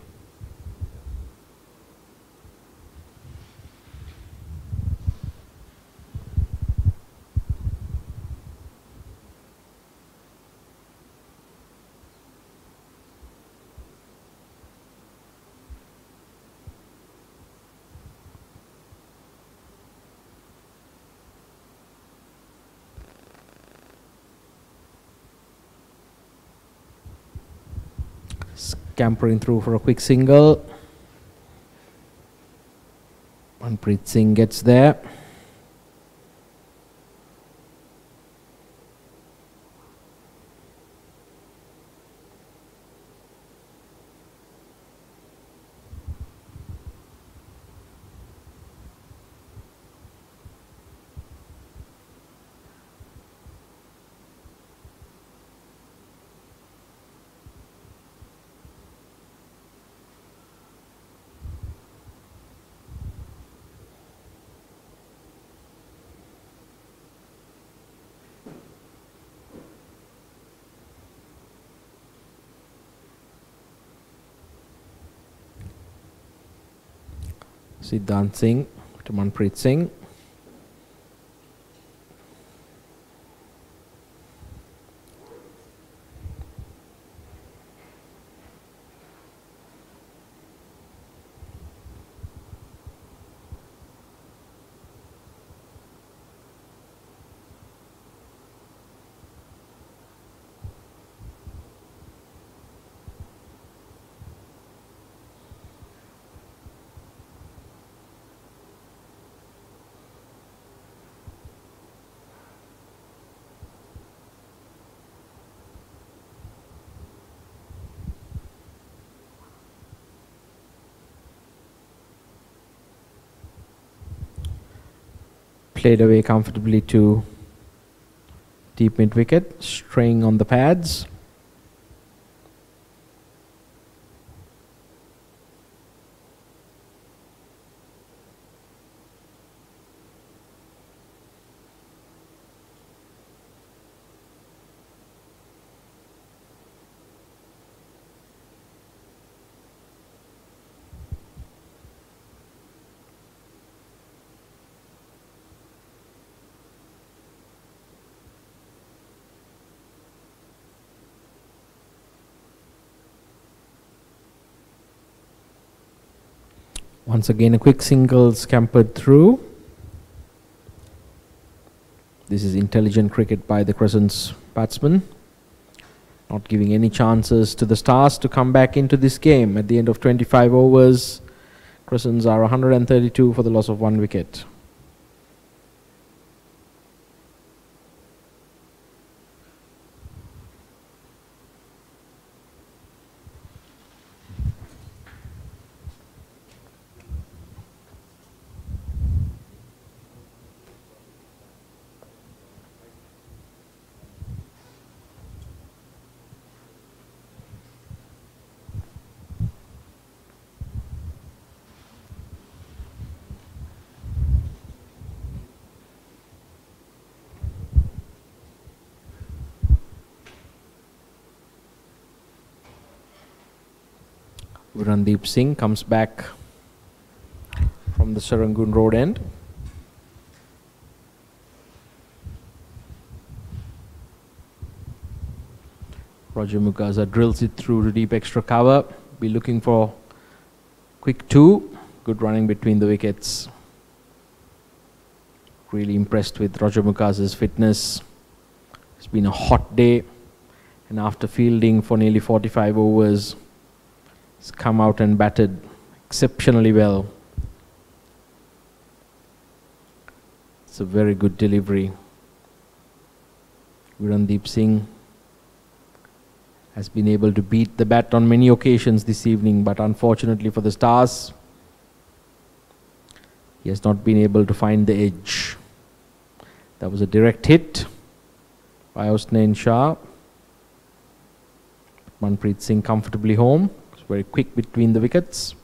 Scampering through for a quick single. Manpreet Singh gets there. Siddhant Singh to Manpreet Singh. Played away comfortably to deep mid wicket, straying on the pads. Once again, a quick single scampered through. This is intelligent cricket by the Crescents batsmen, not giving any chances to the Stars to come back into this game. At the end of 25 overs, Crescents are 132 for the loss of 1 wicket. Virandeep Singh comes back from the Serangoon Road end. Roger Mukaza drills it through to deep extra cover. Be looking for quick 2. Good running between the wickets. Really impressed with Roger Mukaza's fitness. It's been a hot day, and after fielding for nearly 45 overs, he's come out and batted exceptionally well. It's a very good delivery. Virandeep Singh has been able to beat the bat on many occasions this evening, but unfortunately for the Stars, he has not been able to find the edge. That was a direct hit by Hosnain Shah. Manpreet Singh comfortably home. It's very quick between the wickets.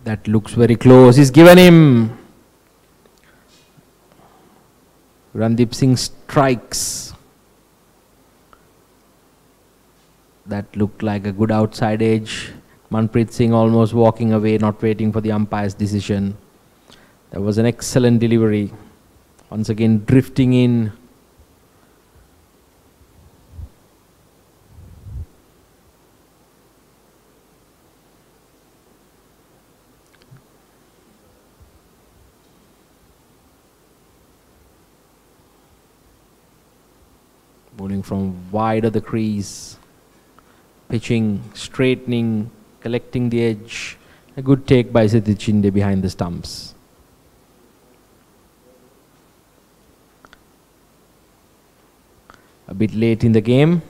That looks very close. He's given him. Randeep Singh strikes. That looked like a good outside edge. Manpreet Singh almost walking away, not waiting for the umpire's decision. That was an excellent delivery. Once again drifting in. Bowling from wide of the crease, pitching, straightening, collecting the edge. A good take by Siti Chinde behind the stumps. A bit late in the game.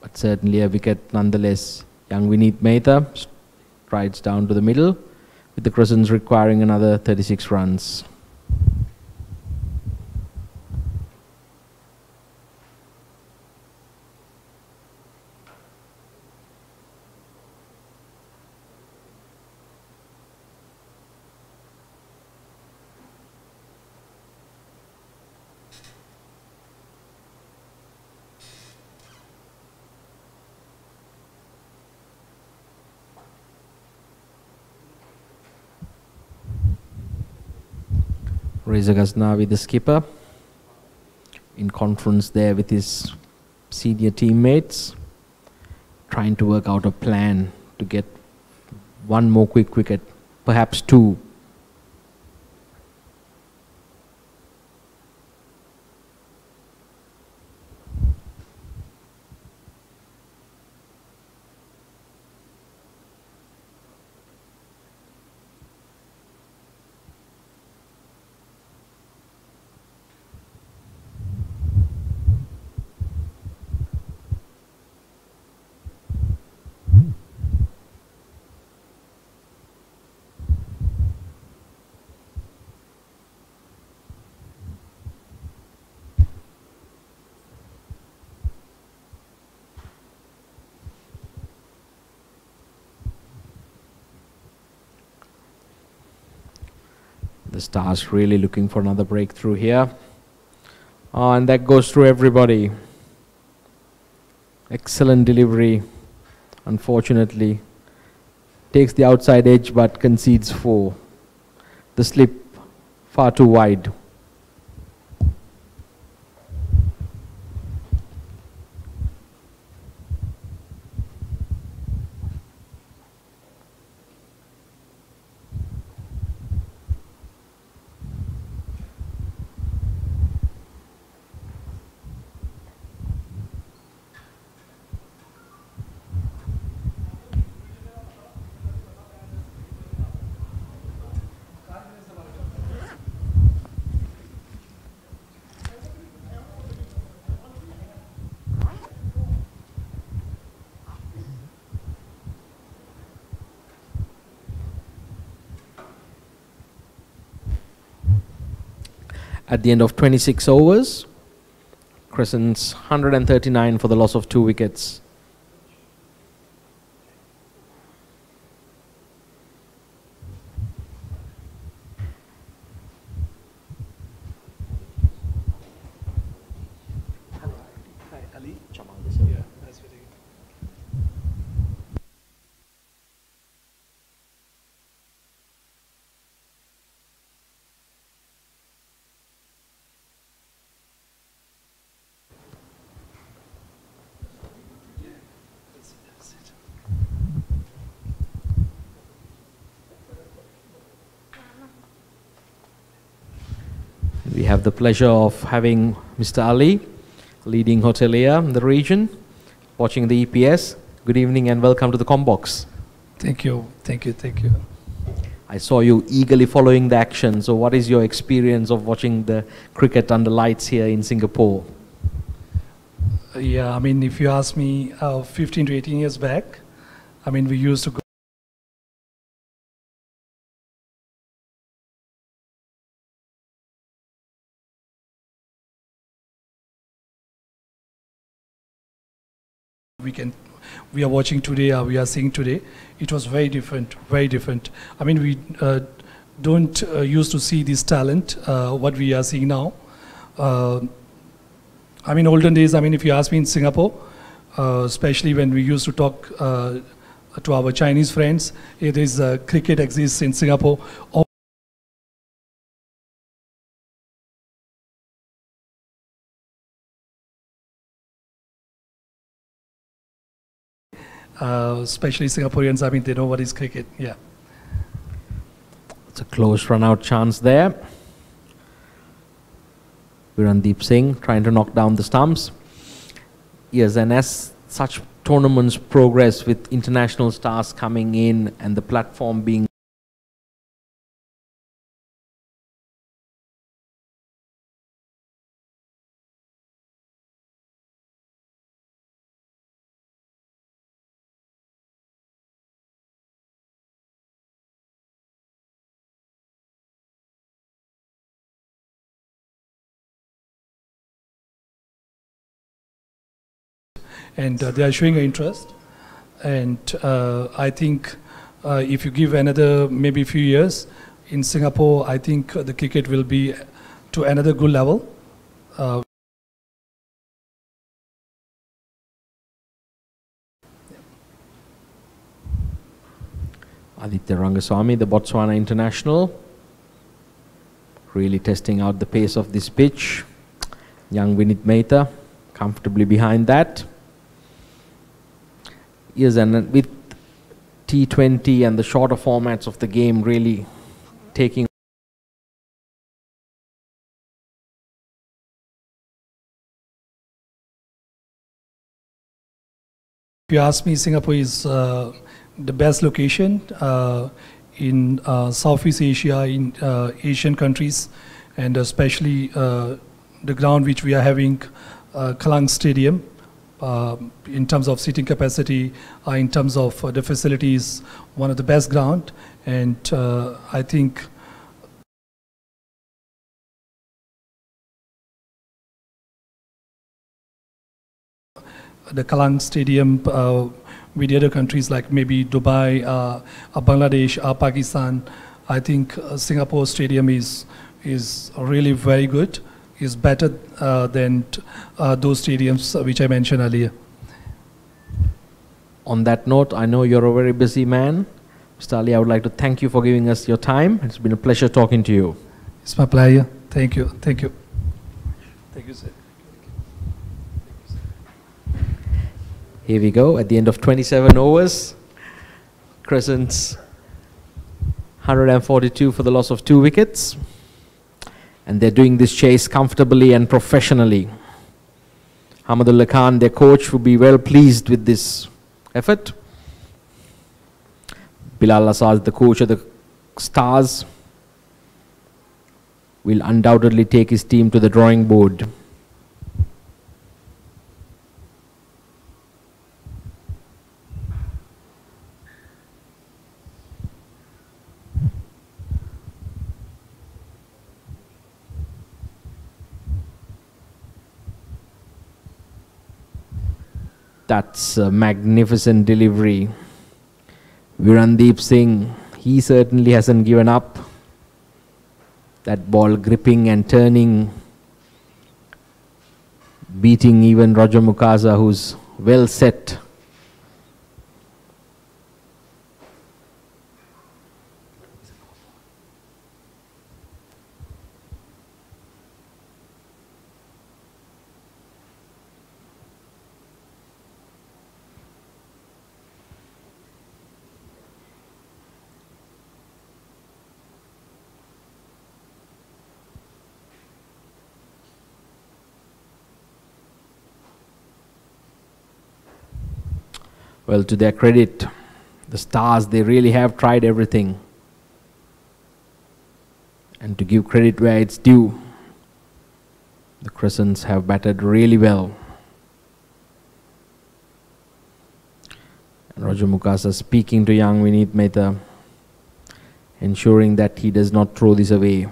But certainly a wicket nonetheless. Young Vineet Mehta strides down to the middle, with the Crescents requiring another 36 runs. Reza Ghaznavi, the skipper, in conference there with his senior teammates, trying to work out a plan to get one more quick wicket, perhaps 2. The Stars really looking for another breakthrough here. And that goes through everybody. Excellent delivery. Unfortunately, takes the outside edge but concedes 4. The slip far too wide. At the end of 26 overs, Crescents 139 for the loss of 2 wickets. We have the pleasure of having Mr. Ali, leading hotelier in the region, watching the EPS. Good evening and welcome to the Combox. Thank you, thank you, thank you. I saw you eagerly following the action. So what is your experience of watching the cricket under lights here in Singapore? Yeah, I mean, if you ask me 15 to 18 years back, I mean, we used to go. We are watching today, we are seeing today, it was very different, very different. I mean, we don't used to see this talent, what we are seeing now. I mean, olden days, I mean, if you ask me in Singapore, especially when we used to talk to our Chinese friends, it is cricket exists in Singapore. Especially Singaporeans, I mean, they know what is cricket, yeah. It's a close run-out chance there. Virandeep Singh trying to knock down the stumps. Yes, and as such tournaments progress with international stars coming in and the platform being and they are showing interest. And I think if you give another maybe few years in Singapore, I think the cricket will be to another good level. Aditya Rangaswamy, the Botswana international, really testing out the pace of this pitch. Young Vinit Mehta comfortably behind that. Yes, and with T20 and the shorter formats of the game really taking If you ask me, Singapore is the best location in Southeast Asia, in Asian countries, and especially the ground which we are having, Klang Stadium. In terms of seating capacity, in terms of the facilities, one of the best ground, and I think the Klang Stadium with the other countries like maybe Dubai, Bangladesh, Pakistan, I think Singapore Stadium is really very good. Is better than those stadiums which I mentioned earlier. On that note, I know you're a very busy man. Mr. Ali, I would like to thank you for giving us your time. It's been a pleasure talking to you. It's my pleasure. Thank you. Thank you. Thank you, sir. Here we go, at the end of 27 overs. Crescents 142 for the loss of 2 wickets. And they're doing this chase comfortably and professionally. Hamadullah Khan, their coach, would be well pleased with this effort. Bilal Asad, the coach of the Stars, will undoubtedly take his team to the drawing board. That's a magnificent delivery. Virandeep Singh, he certainly hasn't given up. That ball gripping and turning, beating even Roger Mukasa, who's well set. Well, to their credit, the Stars, they really have tried everything. And to give credit where it's due, the Crescents have batted really well. And Roger Mukasa speaking to young Vineet Mehta, ensuring that he does not throw this away.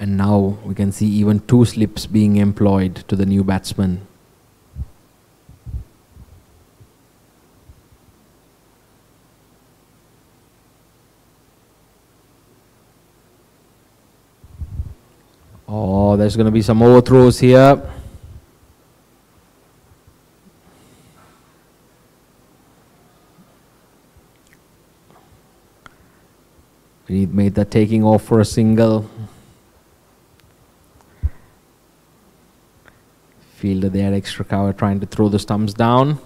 And now we can see even 2 slips being employed to the new batsman. Oh, there's going to be some overthrows here. Vineet Mehta taking off for a single. Fielder there, extra cover, trying to throw the stumps down.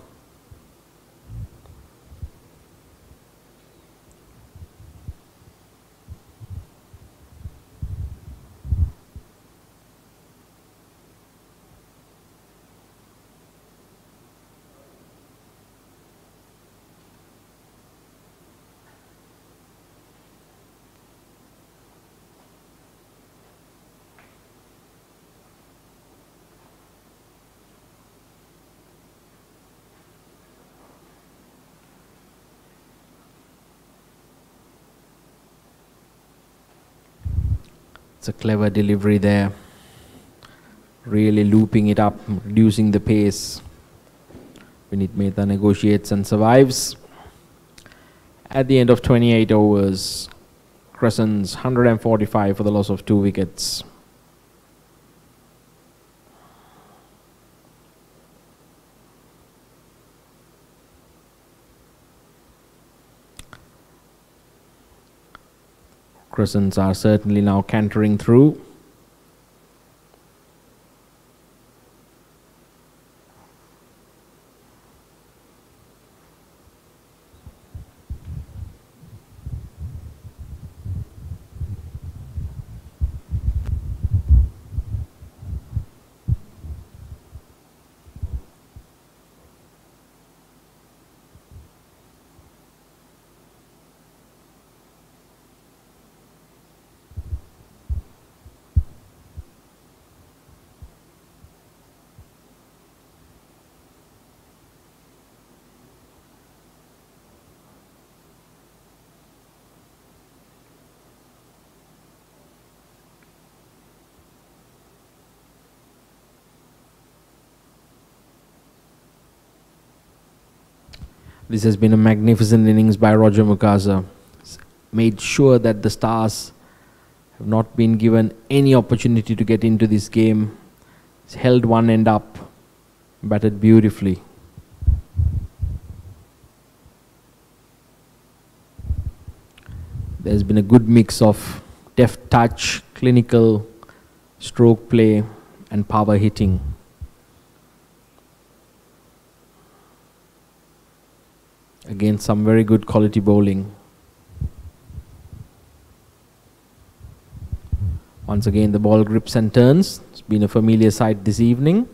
It's a clever delivery there. Really looping it up, reducing the pace. Vineet Mehta negotiates and survives. At the end of 28 overs, Crescents 145 for the loss of 2 wickets. Crescents are certainly now cantering through. This has been a magnificent innings by Roger Mukasa. Made sure that the Stars have not been given any opportunity to get into this game. He's held one end up, batted beautifully. There's been a good mix of deft touch, clinical stroke play and power hitting. Again, some very good quality bowling. Once again, the ball grips and turns. It's been a familiar sight this evening.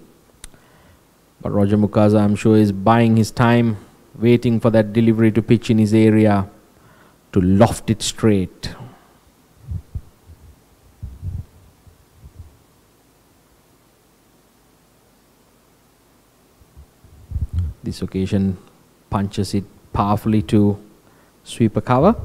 But Roger Mukasa, I'm sure, is buying his time, waiting for that delivery to pitch in his area to loft it straight. This occasion punches it powerfully to sweep a cover.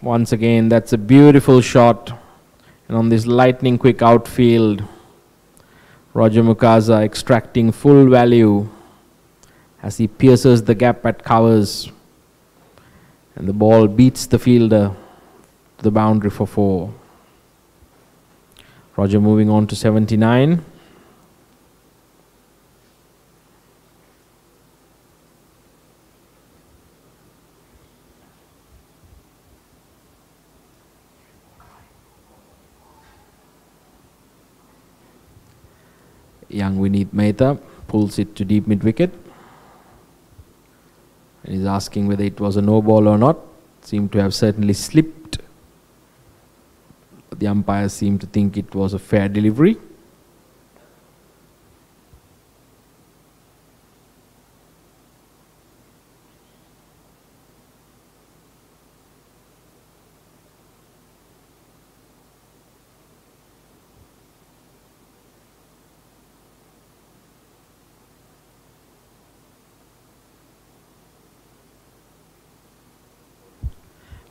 Once again, that's a beautiful shot. And on this lightning quick outfield, Roger Mukasa extracting full value as he pierces the gap at covers. And the ball beats the fielder to the boundary for 4. Roger moving on to 79. Young Vineet Mehta pulls it to deep mid wicket. And he's asking whether it was a no ball or not. Seemed to have certainly slipped. The umpires seem to think it was a fair delivery.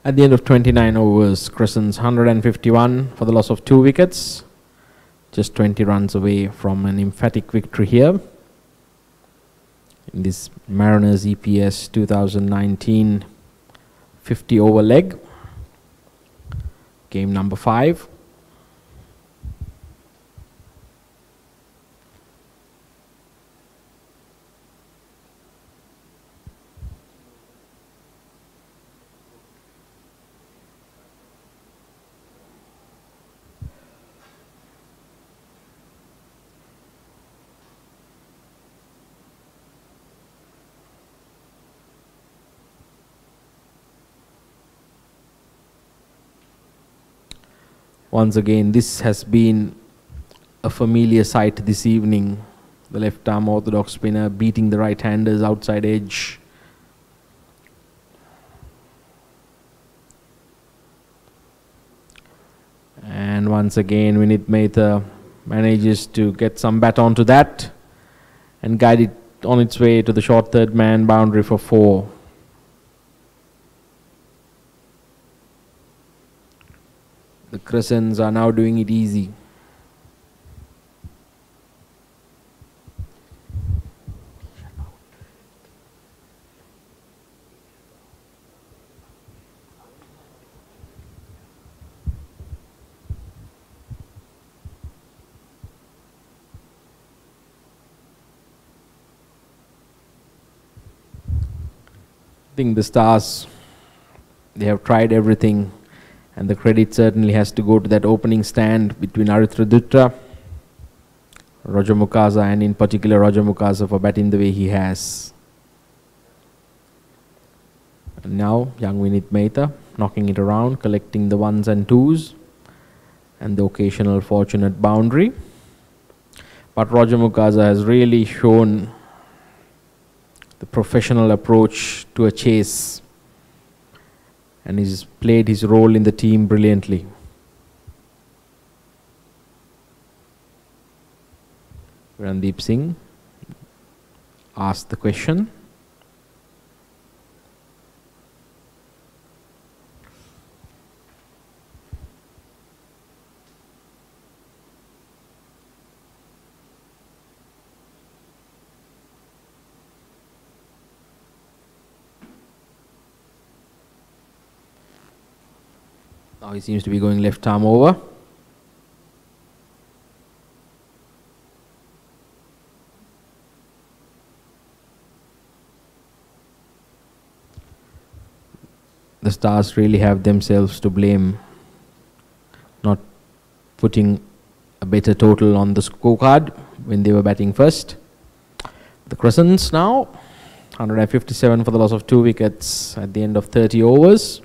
At the end of 29 overs, Crescents 151 for the loss of 2 wickets. Just 20 runs away from an emphatic victory here in this Mariners EPS 2019 50 over leg. Game number 5. Once again, this has been a familiar sight this evening. The left arm orthodox spinner beating the right-handers outside edge. And once again, Vineet Mehta manages to get some bat onto that and guide it on its way to the short third man boundary for 4. The Crescents are now doing it easy. I think the Stars, they have tried everything. And the credit certainly has to go to that opening stand between Aritra Dutra, Roger Mukasa, and in particular Roger Mukasa for batting the way he has. And now young Vineet Mehta knocking it around, collecting the 1s and 2s and the occasional fortunate boundary. But Roger Mukasa has really shown the professional approach to a chase. And he's played his role in the team brilliantly. Randeep Singh asked the question. Now he seems to be going left arm over. The Stars really have themselves to blame, not putting a better total on the scorecard, when they were batting first. The Crescents now, 157 for the loss of 2 wickets at the end of 30 overs.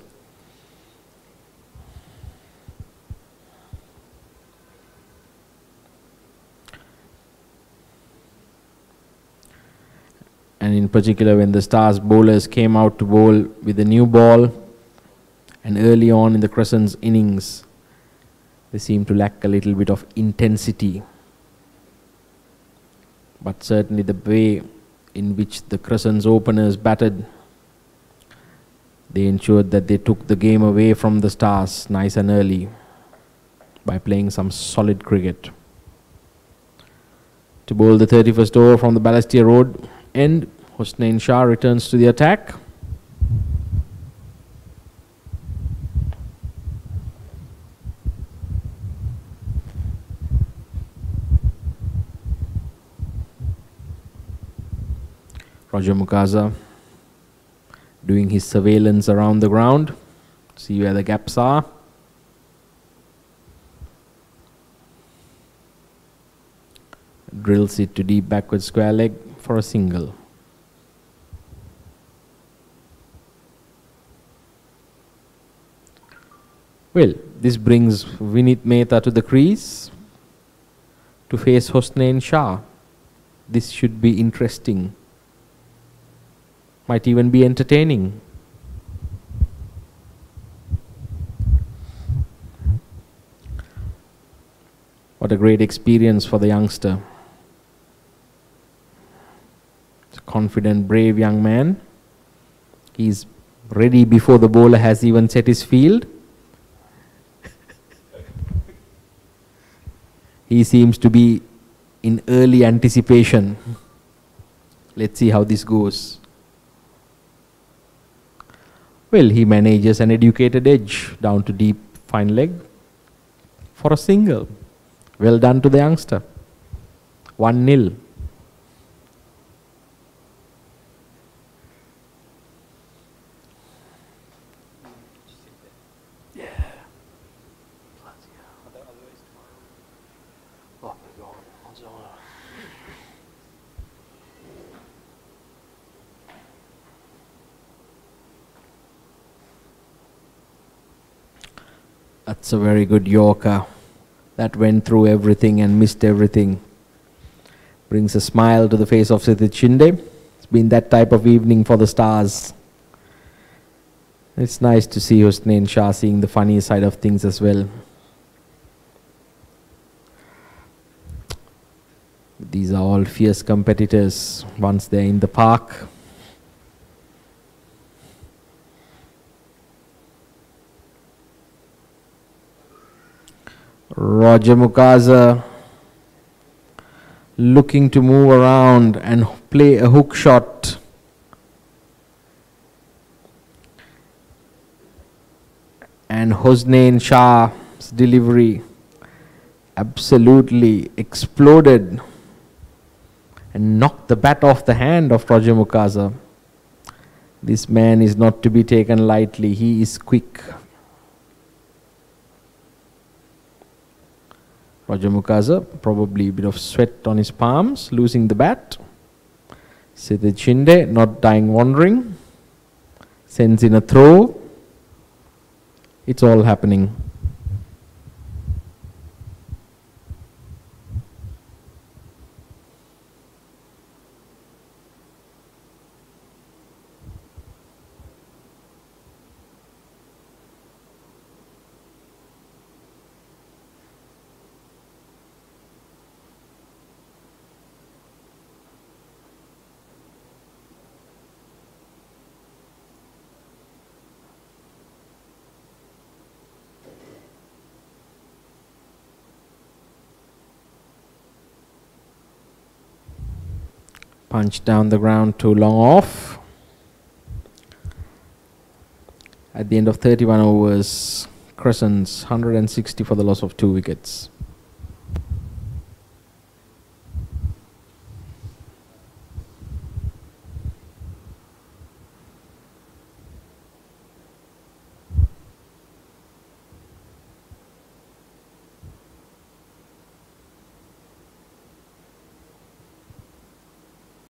And in particular, when the Stars bowlers came out to bowl with a new ball, and early on in the Crescents innings, they seemed to lack a little bit of intensity. But certainly the way in which the Crescents openers batted, they ensured that they took the game away from the Stars nice and early by playing some solid cricket. To bowl the 31st over from the Balestier Road end, Hosnain Shah returns to the attack. Roger Mukaza doing his surveillance around the ground, see where the gaps are. Drills it to deep backward square leg for a single. Well, this brings Vinit Mehta to the crease to face Hosnain Shah. This should be interesting. Might even be entertaining. What a great experience for the youngster. It's a confident, brave young man. He's ready before the bowler has even set his field. He seems to be in early anticipation. Let's see how this goes. Well, he manages an educated edge down to deep fine leg for a single. Well done to the youngster. 1-0. That's a very good Yorker. That went through everything and missed everything. Brings a smile to the face of Sidit Shinde. It's been that type of evening for the Stars. It's nice to see Hosnain Shah seeing the funny side of things as well. These are all fierce competitors once they're in the park. Roger Mukaza looking to move around and play a hook shot. And Hosnain Shah's delivery absolutely exploded and knocked the bat off the hand of Roger Mukaza. This man is not to be taken lightly. He is quick. Roger Mukaza, probably a bit of sweat on his palms, losing the bat. Sidit Shinde, not dying wandering, sends in a throw. It's all happening. Punch down the ground, too long off. At the end of 31 overs, Crescents 160 for the loss of 2 wickets.